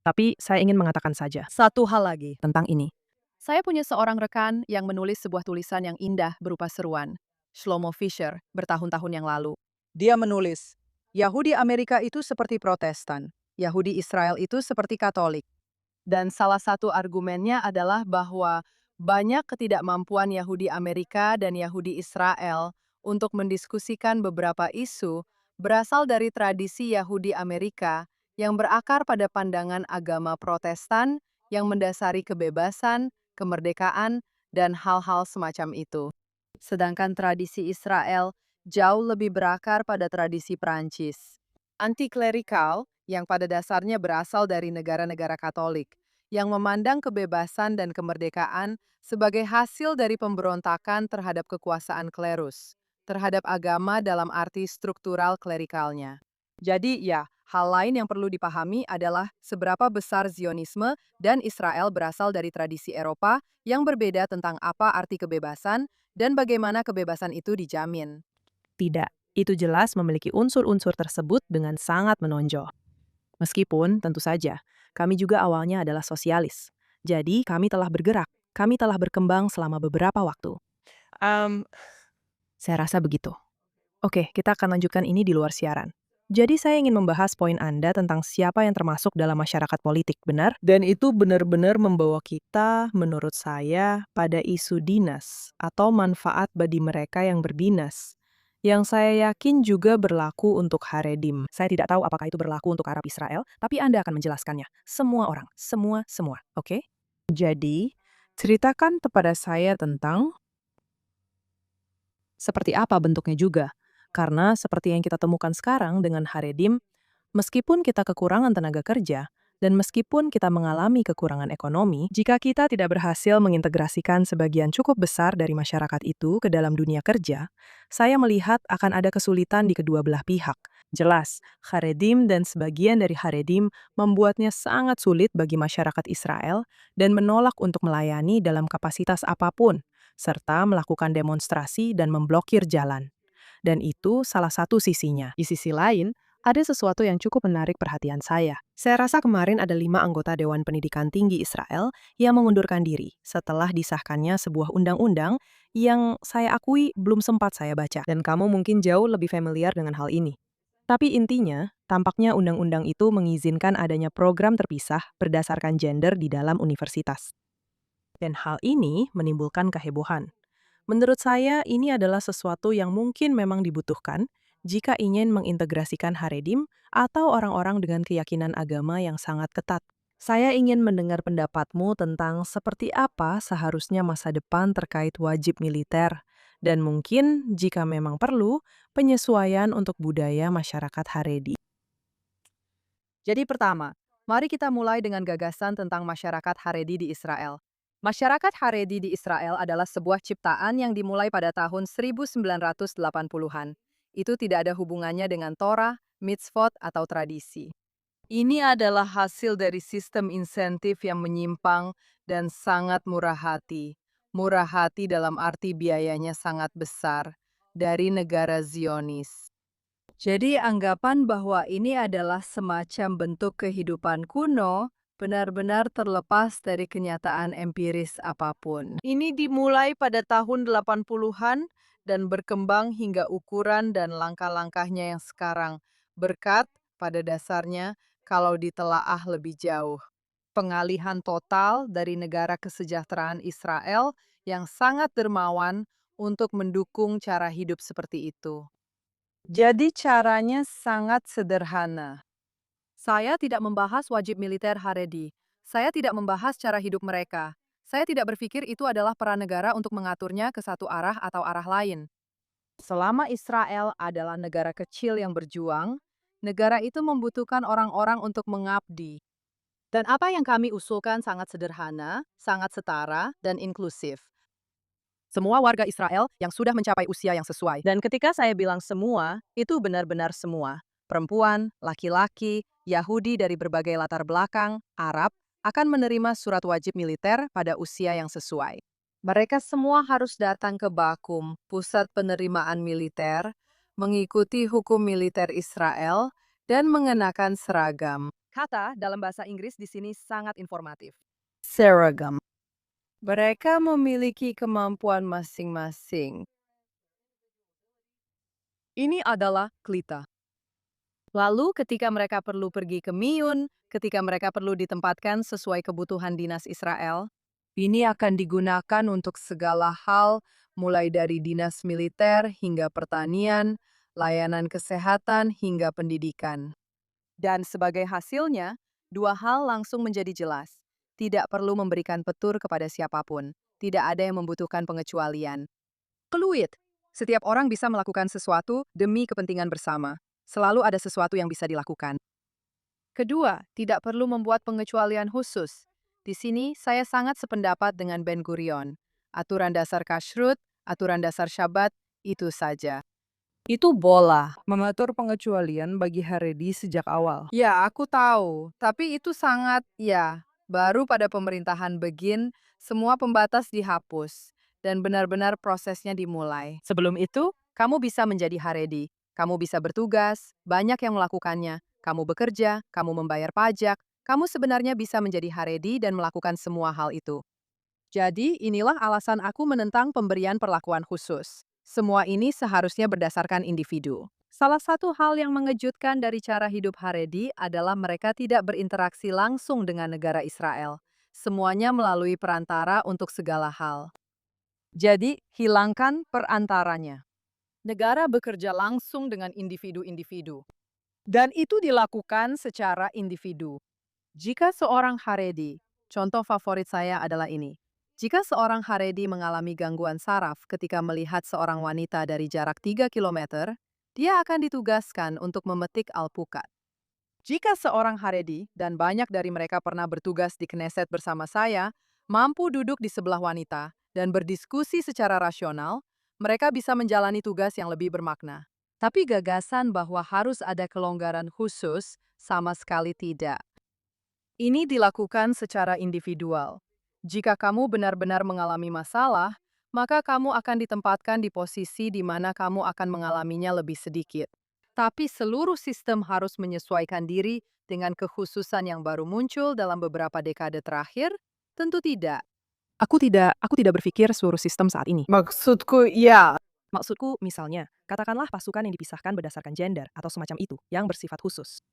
Tapi saya ingin mengatakan saja Satu hal lagi. tentang ini. Saya punya seorang rekan yang menulis sebuah tulisan yang indah berupa seruan. Shlomo Fisher, bertahun-tahun yang lalu. Dia menulis, Yahudi Amerika itu seperti Protestan, Yahudi Israel itu seperti Katolik. Dan salah satu argumennya adalah bahwa banyak ketidakmampuan Yahudi Amerika dan Yahudi Israel untuk mendiskusikan beberapa isu berasal dari tradisi Yahudi Amerika yang berakar pada pandangan agama Protestan yang mendasari kebebasan, kemerdekaan, dan hal-hal semacam itu. Sedangkan tradisi Israel jauh lebih berakar pada tradisi Prancis. Anti-klerikal yang pada dasarnya berasal dari negara-negara Katolik, yang memandang kebebasan dan kemerdekaan sebagai hasil dari pemberontakan terhadap kekuasaan klerus, terhadap agama dalam arti struktural klerikalnya. Jadi ya, hal lain yang perlu dipahami adalah seberapa besar Zionisme dan Israel berasal dari tradisi Eropa yang berbeda tentang apa arti kebebasan dan bagaimana kebebasan itu dijamin. Tidak, itu jelas memiliki unsur-unsur tersebut dengan sangat menonjol. Meskipun, tentu saja, kami juga awalnya adalah sosialis. Jadi, kami telah bergerak, kami telah berkembang selama beberapa waktu. Saya rasa begitu. Oke, kita akan lanjutkan ini di luar siaran. Jadi saya ingin membahas poin Anda tentang siapa yang termasuk dalam masyarakat politik, benar? Dan itu benar-benar membawa kita, menurut saya, pada isu dinas atau manfaat bagi mereka yang berdinas. Yang saya yakin juga berlaku untuk Haredim. Saya tidak tahu apakah itu berlaku untuk Arab Israel, tapi Anda akan menjelaskannya. Semua orang, semua, oke? Jadi, ceritakan kepada saya tentang seperti apa bentuknya juga. Karena seperti yang kita temukan sekarang dengan Haredim, meskipun kita kekurangan tenaga kerja, dan meskipun kita mengalami kekurangan ekonomi, jika kita tidak berhasil mengintegrasikan sebagian cukup besar dari masyarakat itu ke dalam dunia kerja, saya melihat akan ada kesulitan di kedua belah pihak. Jelas, Haredim dan sebagian dari Haredim membuatnya sangat sulit bagi masyarakat Israel dan menolak untuk melayani dalam kapasitas apapun, serta melakukan demonstrasi dan memblokir jalan. Dan itu salah satu sisinya. Di sisi lain, ada sesuatu yang cukup menarik perhatian saya. Saya rasa kemarin ada 5 anggota Dewan Pendidikan Tinggi Israel yang mengundurkan diri setelah disahkannya sebuah undang-undang yang saya akui belum sempat saya baca. Dan kamu mungkin jauh lebih familiar dengan hal ini. Tapi intinya, tampaknya undang-undang itu mengizinkan adanya program terpisah berdasarkan gender di dalam universitas. Dan hal ini menimbulkan kehebohan. Menurut saya, ini adalah sesuatu yang mungkin memang dibutuhkan jika ingin mengintegrasikan Haredim atau orang-orang dengan keyakinan agama yang sangat ketat. Saya ingin mendengar pendapatmu tentang seperti apa seharusnya masa depan terkait wajib militer, dan mungkin, jika memang perlu, penyesuaian untuk budaya masyarakat Haredi. Jadi pertama, mari kita mulai dengan gagasan tentang masyarakat Haredi di Israel. Masyarakat Haredi di Israel adalah sebuah ciptaan yang dimulai pada tahun 1980-an. Itu tidak ada hubungannya dengan Torah, mitzvot, atau tradisi. Ini adalah hasil dari sistem insentif yang menyimpang dan sangat murah hati. Murah hati dalam arti biayanya sangat besar dari negara Zionis. Jadi anggapan bahwa ini adalah semacam bentuk kehidupan kuno benar-benar terlepas dari kenyataan empiris apapun. Ini dimulai pada tahun 80-an dan berkembang hingga ukuran dan langkah-langkahnya yang sekarang. Berkat, pada dasarnya, kalau ditelaah lebih jauh. Pengalihan total dari negara kesejahteraan Israel yang sangat dermawan untuk mendukung cara hidup seperti itu. Jadi caranya sangat sederhana. Saya tidak membahas wajib militer Haredi. Saya tidak membahas cara hidup mereka. Saya tidak berpikir itu adalah peran negara untuk mengaturnya ke satu arah atau arah lain. Selama Israel adalah negara kecil yang berjuang, negara itu membutuhkan orang-orang untuk mengabdi. Dan apa yang kami usulkan sangat sederhana, sangat setara, dan inklusif. Semua warga Israel yang sudah mencapai usia yang sesuai. Dan ketika saya bilang semua, itu benar-benar semua. Perempuan, laki-laki, Yahudi dari berbagai latar belakang, Arab, akan menerima surat wajib militer pada usia yang sesuai. Mereka semua harus datang ke Bakum, pusat penerimaan militer, mengikuti hukum militer Israel, dan mengenakan seragam. Kata dalam bahasa Inggris di sini sangat informatif. Seragam. Mereka memiliki kemampuan masing-masing. Ini adalah klita. Lalu ketika mereka perlu pergi ke Miyun, ketika mereka perlu ditempatkan sesuai kebutuhan dinas Israel, ini akan digunakan untuk segala hal, mulai dari dinas militer hingga pertanian, layanan kesehatan hingga pendidikan. Dan sebagai hasilnya, dua hal langsung menjadi jelas. Tidak perlu memberikan petur kepada siapapun. Tidak ada yang membutuhkan pengecualian. Fluid. Setiap orang bisa melakukan sesuatu demi kepentingan bersama. Selalu ada sesuatu yang bisa dilakukan. Kedua, tidak perlu membuat pengecualian khusus. Di sini, saya sangat sependapat dengan Ben Gurion. Aturan dasar kashrut, aturan dasar syabat, itu saja. Itu bola, mengatur pengecualian bagi Haredi sejak awal. Ya, aku tahu. Tapi itu sangat, baru pada pemerintahan Begin, semua pembatas dihapus. Dan benar-benar prosesnya dimulai. Sebelum itu, kamu bisa menjadi Haredi. Kamu bisa bertugas, banyak yang melakukannya. Kamu bekerja, kamu membayar pajak. Kamu sebenarnya bisa menjadi Haredi dan melakukan semua hal itu. Jadi, inilah alasan aku menentang pemberian perlakuan khusus. Semua ini seharusnya berdasarkan individu. Salah satu hal yang mengejutkan dari cara hidup Haredi adalah mereka tidak berinteraksi langsung dengan negara Israel. Semuanya melalui perantara untuk segala hal. Jadi, hilangkan perantaranya. Negara bekerja langsung dengan individu-individu. Dan itu dilakukan secara individu. Jika seorang Haredi, contoh favorit saya adalah ini. Jika seorang Haredi mengalami gangguan saraf ketika melihat seorang wanita dari jarak 3 kilometer, dia akan ditugaskan untuk memetik alpukat. Jika seorang Haredi, dan banyak dari mereka pernah bertugas di Knesset bersama saya, mampu duduk di sebelah wanita dan berdiskusi secara rasional, mereka bisa menjalani tugas yang lebih bermakna. Tapi gagasan bahwa harus ada kelonggaran khusus sama sekali tidak. Ini dilakukan secara individual. Jika kamu benar-benar mengalami masalah, maka kamu akan ditempatkan di posisi di mana kamu akan mengalaminya lebih sedikit. Tapi seluruh sistem harus menyesuaikan diri dengan kekhususan yang baru muncul dalam beberapa dekade terakhir? Tentu tidak. Aku tidak berpikir seluruh sistem saat ini. Maksudku, ya. Maksudku, misalnya, katakanlah pasukan yang dipisahkan berdasarkan gender atau semacam itu, yang bersifat khusus.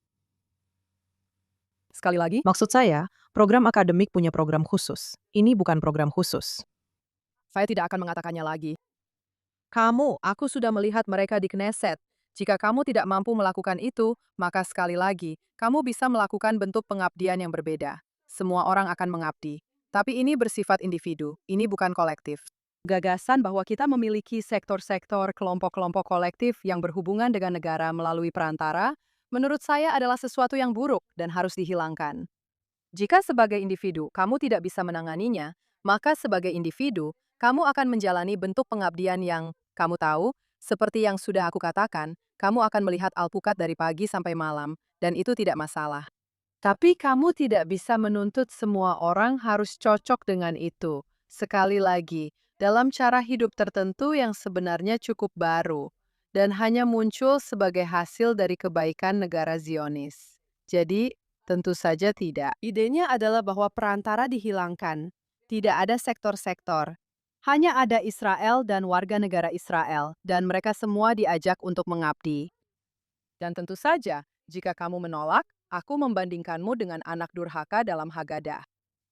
Sekali lagi, maksud saya, program akademik punya program khusus. Ini bukan program khusus. Saya tidak akan mengatakannya lagi. Aku sudah melihat mereka di Knesset. Jika kamu tidak mampu melakukan itu, maka sekali lagi, kamu bisa melakukan bentuk pengabdian yang berbeda. Semua orang akan mengabdi. Tapi ini bersifat individu, ini bukan kolektif. Gagasan bahwa kita memiliki sektor-sektor, kelompok-kelompok kolektif yang berhubungan dengan negara melalui perantara, menurut saya adalah sesuatu yang buruk dan harus dihilangkan. Jika sebagai individu kamu tidak bisa menanganinya, maka sebagai individu, kamu akan menjalani bentuk pengabdian yang, kamu tahu, seperti yang sudah aku katakan, kamu akan melihat alpukat dari pagi sampai malam, dan itu tidak masalah. Tapi kamu tidak bisa menuntut semua orang harus cocok dengan itu. Sekali lagi, dalam cara hidup tertentu yang sebenarnya cukup baru, dan hanya muncul sebagai hasil dari kebaikan negara Zionis. Jadi, tentu saja tidak. Idenya adalah bahwa perantara dihilangkan. Tidak ada sektor-sektor. Hanya ada Israel dan warga negara Israel, dan mereka semua diajak untuk mengabdi. Dan tentu saja, jika kamu menolak, aku membandingkanmu dengan anak durhaka dalam Haggadah.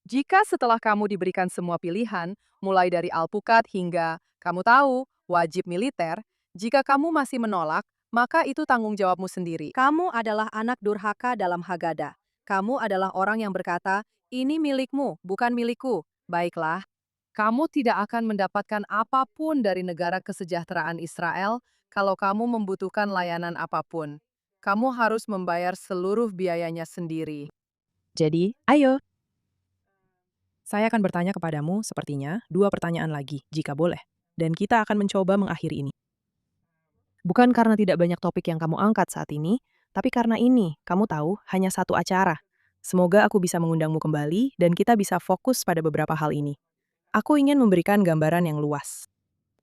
Jika setelah kamu diberikan semua pilihan, mulai dari alpukat hingga, kamu tahu, wajib militer, jika kamu masih menolak, maka itu tanggung jawabmu sendiri. Kamu adalah anak durhaka dalam Haggadah. Kamu adalah orang yang berkata, ini milikmu, bukan milikku. Baiklah, kamu tidak akan mendapatkan apapun dari negara kesejahteraan Israel kalau kamu membutuhkan layanan apapun. Kamu harus membayar seluruh biayanya sendiri. Jadi, ayo. Saya akan bertanya kepadamu, sepertinya, 2 pertanyaan lagi, jika boleh. Dan kita akan mencoba mengakhiri ini. Bukan karena tidak banyak topik yang kamu angkat saat ini, tapi karena ini, kamu tahu, hanya satu acara. Semoga aku bisa mengundangmu kembali dan kita bisa fokus pada beberapa hal ini. Aku ingin memberikan gambaran yang luas.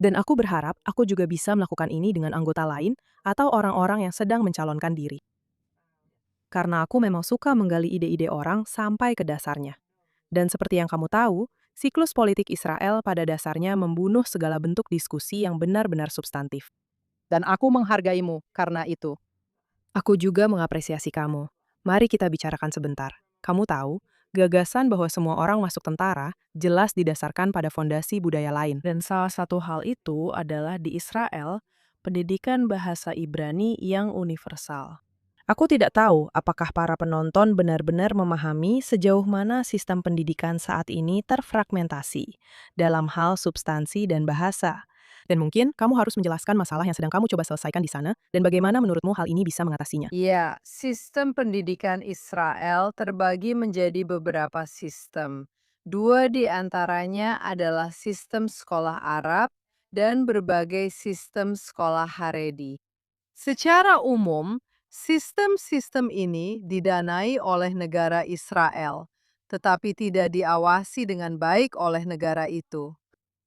Dan aku berharap aku juga bisa melakukan ini dengan anggota lain atau orang-orang yang sedang mencalonkan diri. Karena aku memang suka menggali ide-ide orang sampai ke dasarnya. Dan seperti yang kamu tahu, siklus politik Israel pada dasarnya membunuh segala bentuk diskusi yang benar-benar substantif. Dan aku menghargaimu karena itu. Aku juga mengapresiasi kamu. Mari kita bicarakan sebentar. Kamu tahu, gagasan bahwa semua orang masuk tentara jelas didasarkan pada fondasi budaya lain. Dan salah satu hal itu adalah di Israel, pendidikan bahasa Ibrani yang universal. Aku tidak tahu apakah para penonton benar-benar memahami sejauh mana sistem pendidikan saat ini terfragmentasi dalam hal substansi dan bahasa. Dan mungkin kamu harus menjelaskan masalah yang sedang kamu coba selesaikan di sana dan bagaimana menurutmu hal ini bisa mengatasinya. Ya, sistem pendidikan Israel terbagi menjadi beberapa sistem. Dua di antaranya adalah sistem sekolah Arab dan berbagai sistem sekolah Haredi. Secara umum, sistem-sistem ini didanai oleh negara Israel, tetapi tidak diawasi dengan baik oleh negara itu.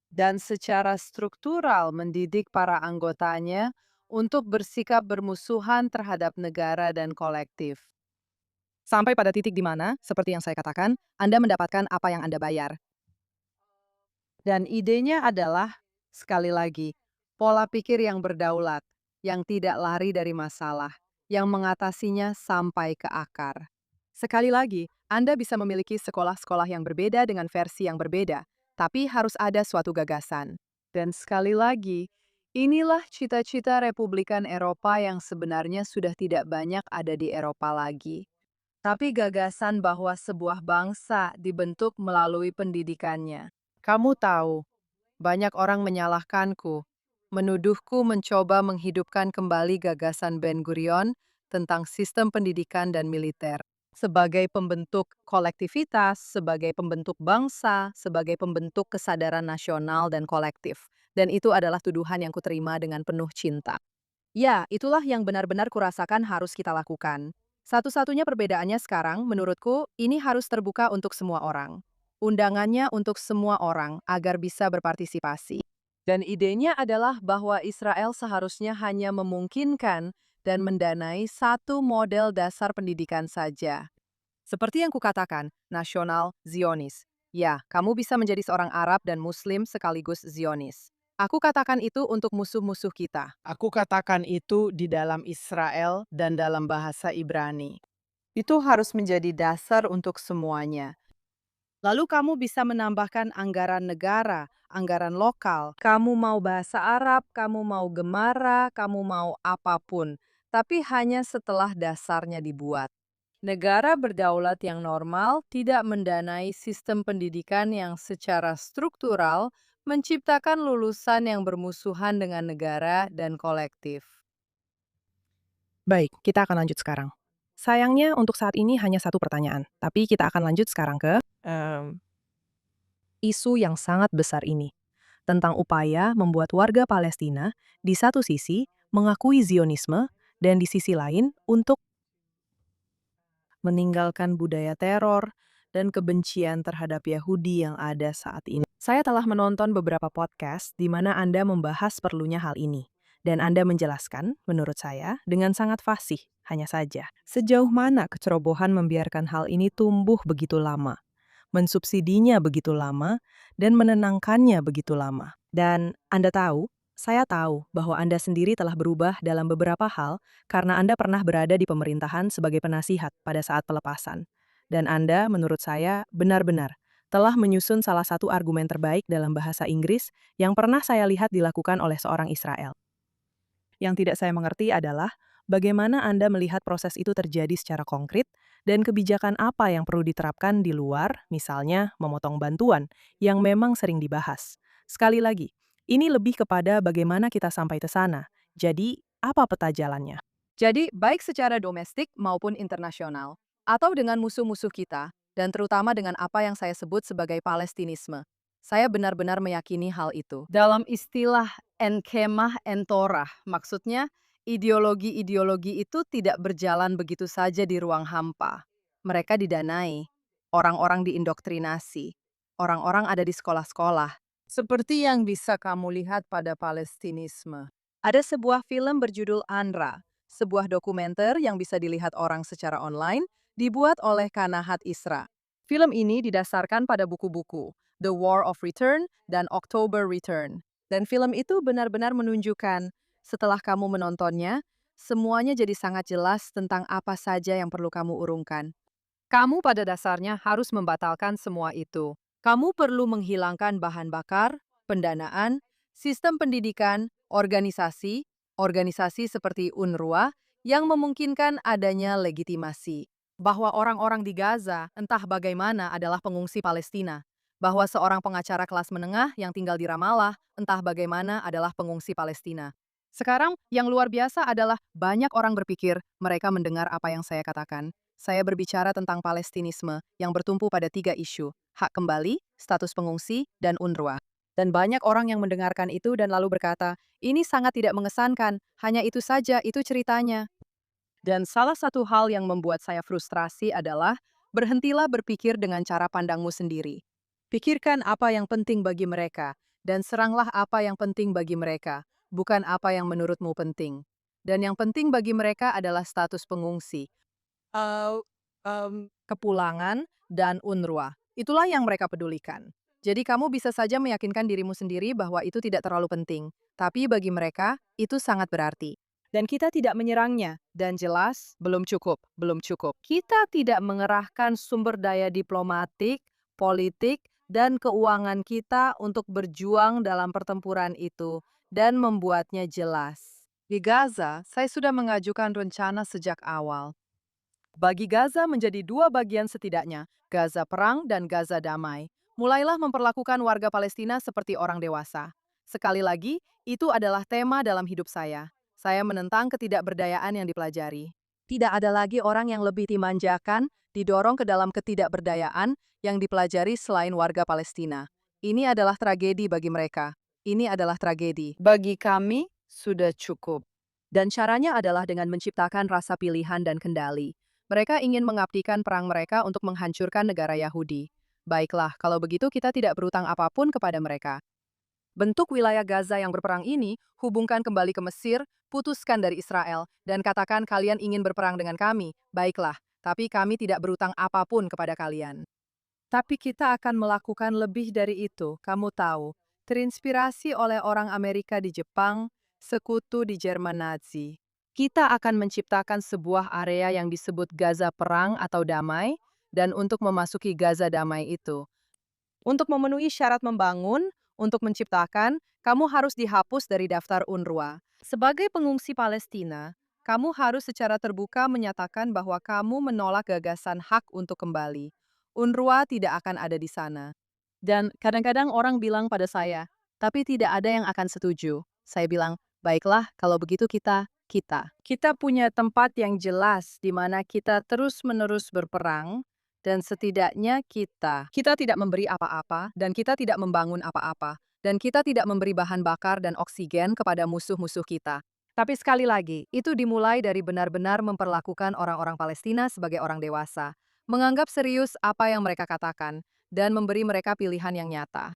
Dan secara struktural mendidik para anggotanya untuk bersikap bermusuhan terhadap negara dan kolektif. Sampai pada titik di mana, seperti yang saya katakan, Anda mendapatkan apa yang Anda bayar. Dan idenya adalah, sekali lagi, pola pikir yang berdaulat. yang tidak lari dari masalah, yang mengatasinya sampai ke akar. Sekali lagi, Anda bisa memiliki sekolah-sekolah yang berbeda dengan versi yang berbeda, tapi harus ada suatu gagasan. Dan sekali lagi, inilah cita-cita Republikan Eropa yang sebenarnya sudah tidak banyak ada di Eropa lagi. Tapi gagasan bahwa sebuah bangsa dibentuk melalui pendidikannya. Kamu tahu, banyak orang menyalahkanku, menuduhku mencoba menghidupkan kembali gagasan Ben-Gurion tentang sistem pendidikan dan militer. Sebagai pembentuk kolektivitas, sebagai pembentuk bangsa, sebagai pembentuk kesadaran nasional dan kolektif. Dan itu adalah tuduhan yang kuterima dengan penuh cinta. Ya, itulah yang benar-benar kurasakan harus kita lakukan. Satu-satunya perbedaannya sekarang, menurutku, ini harus terbuka untuk semua orang. Undangannya untuk semua orang agar bisa berpartisipasi. Dan idenya adalah bahwa Israel seharusnya hanya memungkinkan dan mendanai satu model dasar pendidikan saja. Seperti yang kukatakan, nasional Zionis. Ya, kamu bisa menjadi seorang Arab dan Muslim sekaligus Zionis. Aku katakan itu untuk musuh-musuh kita. Aku katakan itu di dalam Israel dan dalam bahasa Ibrani. Itu harus menjadi dasar untuk semuanya. Lalu kamu bisa menambahkan anggaran negara, anggaran lokal. Kamu mau bahasa Arab, kamu mau Gemara, kamu mau apapun. Tapi hanya setelah dasarnya dibuat. Negara berdaulat yang normal tidak mendanai sistem pendidikan yang secara struktural menciptakan lulusan yang bermusuhan dengan negara dan kolektif. Baik, kita akan lanjut sekarang. Sayangnya untuk saat ini hanya satu pertanyaan, tapi kita akan lanjut sekarang ke isu yang sangat besar ini, tentang upaya membuat warga Palestina di satu sisi mengakui Zionisme dan di sisi lain untuk meninggalkan budaya teror dan kebencian terhadap Yahudi yang ada saat ini. Saya telah menonton beberapa podcast di mana Anda membahas perlunya hal ini. Dan Anda menjelaskan, menurut saya, dengan sangat fasih, hanya saja. Sejauh mana kecerobohan membiarkan hal ini tumbuh begitu lama, mensubsidinya begitu lama, dan menenangkannya begitu lama. Dan Anda tahu, saya tahu bahwa Anda sendiri telah berubah dalam beberapa hal karena Anda pernah berada di pemerintahan sebagai penasihat pada saat pelepasan. Dan Anda, menurut saya, benar-benar telah menyusun salah satu argumen terbaik dalam bahasa Inggris yang pernah saya lihat dilakukan oleh seorang Israel. Yang tidak saya mengerti adalah bagaimana Anda melihat proses itu terjadi secara konkret dan kebijakan apa yang perlu diterapkan di luar, misalnya memotong bantuan, yang memang sering dibahas. Sekali lagi, ini lebih kepada bagaimana kita sampai ke sana. Jadi, apa peta jalannya? Jadi, baik secara domestik maupun internasional, atau dengan musuh-musuh kita, dan terutama dengan apa yang saya sebut sebagai Palestinisme. Saya benar-benar meyakini hal itu. Dalam istilah enkemah entorah, maksudnya ideologi-ideologi itu tidak berjalan begitu saja di ruang hampa. Mereka didanai, orang-orang diindoktrinasi, orang-orang ada di sekolah-sekolah. Seperti yang bisa kamu lihat pada Palestinisme. Ada sebuah film berjudul Anra, sebuah dokumenter yang bisa dilihat orang secara online, dibuat oleh Kanahat Isra. Film ini didasarkan pada buku-buku The War of Return dan October Return. Dan film itu benar-benar menunjukkan, setelah kamu menontonnya, semuanya jadi sangat jelas tentang apa saja yang perlu kamu urungkan. Kamu pada dasarnya harus membatalkan semua itu. Kamu perlu menghilangkan bahan bakar, pendanaan, sistem pendidikan, organisasi seperti UNRWA yang memungkinkan adanya legitimasi. Bahwa orang-orang di Gaza, entah bagaimana, adalah pengungsi Palestina. Bahwa seorang pengacara kelas menengah yang tinggal di Ramallah, entah bagaimana, adalah pengungsi Palestina. Sekarang, yang luar biasa adalah banyak orang berpikir mereka mendengar apa yang saya katakan. Saya berbicara tentang Palestinisme yang bertumpu pada 3 isu, hak kembali, status pengungsi, dan UNRWA. Dan banyak orang yang mendengarkan itu dan lalu berkata, ini sangat tidak mengesankan, hanya itu saja, itu ceritanya. Dan salah satu hal yang membuat saya frustrasi adalah berhentilah berpikir dengan cara pandangmu sendiri. Pikirkan apa yang penting bagi mereka, dan seranglah apa yang penting bagi mereka, bukan apa yang menurutmu penting. Dan yang penting bagi mereka adalah status pengungsi, kepulangan, dan UNRWA. Itulah yang mereka pedulikan. Jadi kamu bisa saja meyakinkan dirimu sendiri bahwa itu tidak terlalu penting, tapi bagi mereka, itu sangat berarti. Dan kita tidak menyerangnya. Dan jelas, belum cukup, belum cukup. Kita tidak mengerahkan sumber daya diplomatik, politik, dan keuangan kita untuk berjuang dalam pertempuran itu dan membuatnya jelas. Di Gaza, saya sudah mengajukan rencana sejak awal. Bagi Gaza menjadi dua bagian setidaknya, Gaza perang dan Gaza damai. Mulailah memperlakukan warga Palestina seperti orang dewasa. Sekali lagi, itu adalah tema dalam hidup saya. Saya menentang ketidakberdayaan yang dipelajari. Tidak ada lagi orang yang lebih dimanjakan, didorong ke dalam ketidakberdayaan yang dipelajari selain warga Palestina. Ini adalah tragedi bagi mereka. Ini adalah tragedi. Bagi kami, sudah cukup. Dan caranya adalah dengan menciptakan rasa pilihan dan kendali. Mereka ingin mengabdikan perang mereka untuk menghancurkan negara Yahudi. Baiklah, kalau begitu kita tidak berutang apapun kepada mereka. Bentuk wilayah Gaza yang berperang ini, hubungkan kembali ke Mesir, putuskan dari Israel, dan katakan kalian ingin berperang dengan kami. Baiklah, tapi kami tidak berutang apapun kepada kalian. Tapi kita akan melakukan lebih dari itu, kamu tahu. Terinspirasi oleh orang Amerika di Jepang, sekutu di Jerman Nazi. Kita akan menciptakan sebuah area yang disebut Gaza Perang atau Damai, dan untuk memasuki Gaza Damai itu. Untuk memenuhi syarat membangun, untuk menciptakan, kamu harus dihapus dari daftar UNRWA. Sebagai pengungsi Palestina, kamu harus secara terbuka menyatakan bahwa kamu menolak gagasan hak untuk kembali. UNRWA tidak akan ada di sana. Dan kadang-kadang orang bilang pada saya, tapi tidak ada yang akan setuju. Saya bilang, baiklah kalau begitu kita punya tempat yang jelas di mana kita terus-menerus berperang, dan setidaknya kita tidak memberi apa-apa, dan kita tidak membangun apa-apa, dan kita tidak memberi bahan bakar dan oksigen kepada musuh-musuh kita. Tapi sekali lagi, itu dimulai dari benar-benar memperlakukan orang-orang Palestina sebagai orang dewasa, menganggap serius apa yang mereka katakan, dan memberi mereka pilihan yang nyata.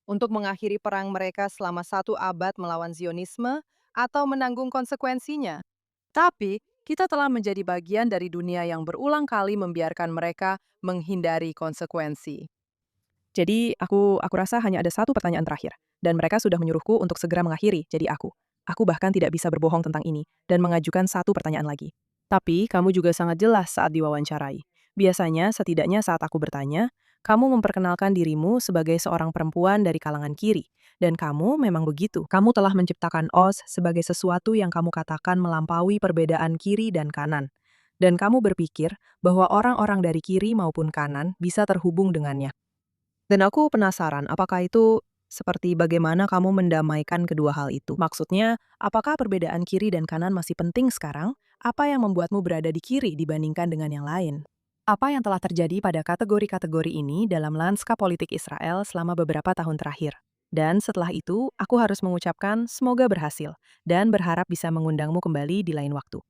Untuk mengakhiri perang mereka selama 1 abad melawan Zionisme, atau menanggung konsekuensinya. Tapi, kita telah menjadi bagian dari dunia yang berulang kali membiarkan mereka menghindari konsekuensi. Jadi, aku rasa hanya ada satu pertanyaan terakhir, dan mereka sudah menyuruhku untuk segera mengakhiri, jadi aku. Aku bahkan tidak bisa berbohong tentang ini, dan mengajukan satu pertanyaan lagi. Tapi, kamu juga sangat jelas saat diwawancarai. Biasanya, setidaknya saat aku bertanya, kamu memperkenalkan dirimu sebagai seorang perempuan dari kalangan kiri, dan kamu memang begitu. Kamu telah menciptakan Oz sebagai sesuatu yang kamu katakan melampaui perbedaan kiri dan kanan. Dan kamu berpikir bahwa orang-orang dari kiri maupun kanan bisa terhubung dengannya. Dan aku penasaran, apakah itu seperti bagaimana kamu mendamaikan kedua hal itu? Maksudnya, apakah perbedaan kiri dan kanan masih penting sekarang? Apa yang membuatmu berada di kiri dibandingkan dengan yang lain? Apa yang telah terjadi pada kategori-kategori ini dalam lanskap politik Israel selama beberapa tahun terakhir? Dan setelah itu, aku harus mengucapkan semoga berhasil dan berharap bisa mengundangmu kembali di lain waktu.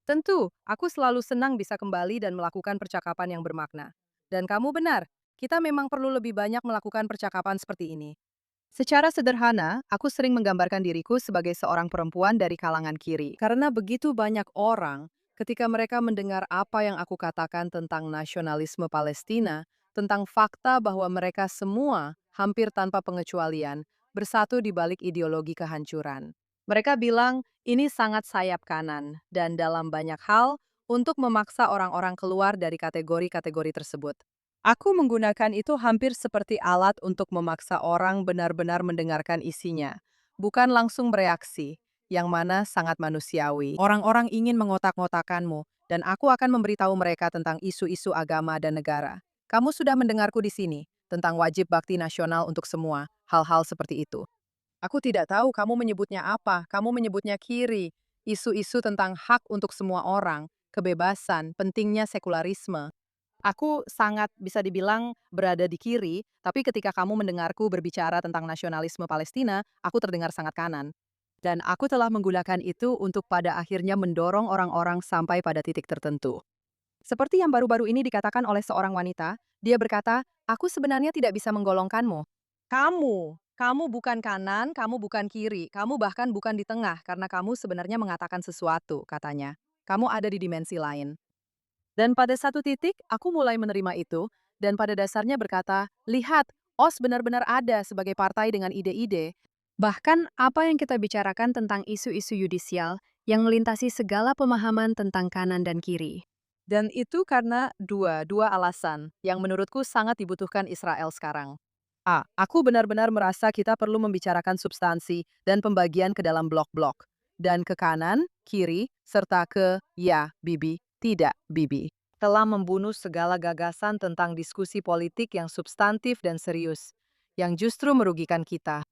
Tentu, aku selalu senang bisa kembali dan melakukan percakapan yang bermakna. Dan kamu benar, kita memang perlu lebih banyak melakukan percakapan seperti ini. Secara sederhana, aku sering menggambarkan diriku sebagai seorang perempuan dari kalangan kiri. Karena begitu banyak orang, ketika mereka mendengar apa yang aku katakan tentang nasionalisme Palestina, tentang fakta bahwa mereka semua, hampir tanpa pengecualian, bersatu di balik ideologi kehancuran. Mereka bilang, ini sangat sayap kanan, dan dalam banyak hal, untuk memaksa orang-orang keluar dari kategori-kategori tersebut. Aku menggunakan itu hampir seperti alat untuk memaksa orang benar-benar mendengarkan isinya, bukan langsung bereaksi, yang mana sangat manusiawi. Orang-orang ingin mengotak-ngotakanmu, dan aku akan memberitahu mereka tentang isu-isu agama dan negara. Kamu sudah mendengarku di sini, tentang wajib bakti nasional untuk semua, hal-hal seperti itu. Aku tidak tahu kamu menyebutnya apa, kamu menyebutnya kiri, isu-isu tentang hak untuk semua orang, kebebasan, pentingnya sekularisme. Aku sangat bisa dibilang berada di kiri, tapi ketika kamu mendengarku berbicara tentang nasionalisme Palestina, aku terdengar sangat kanan. Dan aku telah menggunakan itu untuk pada akhirnya mendorong orang-orang sampai pada titik tertentu. Seperti yang baru-baru ini dikatakan oleh seorang wanita, dia berkata, aku sebenarnya tidak bisa menggolongkanmu. Kamu bukan kanan, kamu bukan kiri, kamu bahkan bukan di tengah karena kamu sebenarnya mengatakan sesuatu, katanya. Kamu ada di dimensi lain. Dan pada satu titik, aku mulai menerima itu, dan pada dasarnya berkata, lihat, OS benar-benar ada sebagai partai dengan ide-ide, Bahkan apa yang kita bicarakan tentang isu-isu yudisial yang melintasi segala pemahaman tentang kanan dan kiri. Dan itu karena dua alasan yang menurutku sangat dibutuhkan Israel sekarang. A. Aku benar-benar merasa kita perlu membicarakan substansi dan pembagian ke dalam blok-blok. Dan ke kanan, kiri, serta ke ya, Bibi, tidak, Bibi. Telah membunuh segala gagasan tentang diskusi politik yang substantif dan serius, yang justru merugikan kita.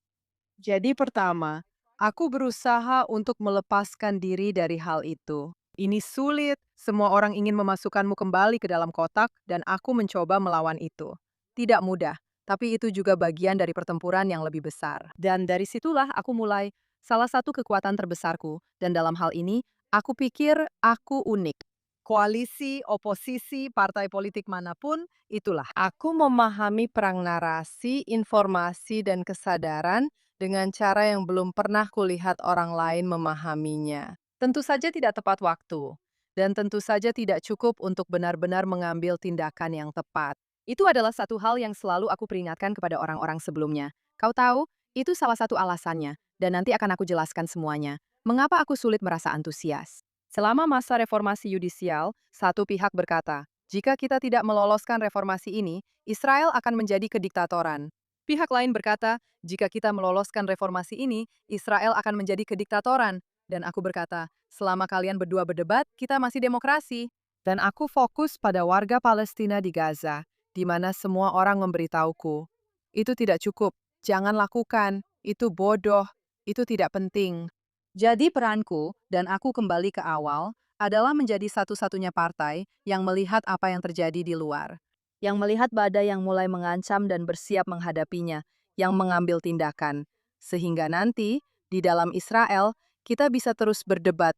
Jadi pertama, aku berusaha untuk melepaskan diri dari hal itu. Ini sulit, semua orang ingin memasukkanmu kembali ke dalam kotak, dan aku mencoba melawan itu. Tidak mudah, tapi itu juga bagian dari pertempuran yang lebih besar. Dan dari situlah aku mulai, salah satu kekuatan terbesarku, dan dalam hal ini, aku pikir aku unik. Koalisi, oposisi, partai politik manapun, itulah. Aku memahami perang narasi, informasi, dan kesadaran dengan cara yang belum pernah kulihat orang lain memahaminya. Tentu saja tidak tepat waktu, dan tentu saja tidak cukup untuk benar-benar mengambil tindakan yang tepat. Itu adalah satu hal yang selalu aku peringatkan kepada orang-orang sebelumnya. Kau tahu, itu salah satu alasannya, dan nanti akan aku jelaskan semuanya. Mengapa aku sulit merasa antusias? Selama masa reformasi yudisial, satu pihak berkata, jika kita tidak meloloskan reformasi ini, Israel akan menjadi kediktatoran. Pihak lain berkata, jika kita meloloskan reformasi ini, Israel akan menjadi kediktatoran. Dan aku berkata, selama kalian berdua berdebat, kita masih demokrasi. Dan aku fokus pada warga Palestina di Gaza, di mana semua orang memberitahuku. Itu tidak cukup, jangan lakukan, itu bodoh, itu tidak penting. Jadi peranku, dan aku kembali ke awal, adalah menjadi satu-satunya partai yang melihat apa yang terjadi di luar. Yang melihat badai yang mulai mengancam dan bersiap menghadapinya, yang mengambil tindakan. Sehingga nanti, di dalam Israel, kita bisa terus berdebat.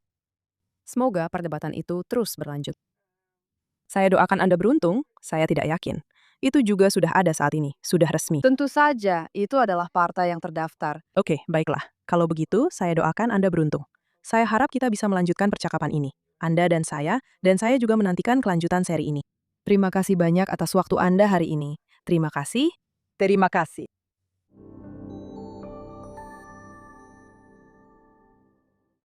Semoga perdebatan itu terus berlanjut. Saya doakan Anda beruntung, saya tidak yakin. Itu juga sudah ada saat ini, sudah resmi. Tentu saja, itu adalah partai yang terdaftar. Oke, baiklah. Kalau begitu, saya doakan Anda beruntung. Saya harap kita bisa melanjutkan percakapan ini. Anda dan saya juga menantikan kelanjutan seri ini. Terima kasih banyak atas waktu Anda hari ini. Terima kasih. Terima kasih.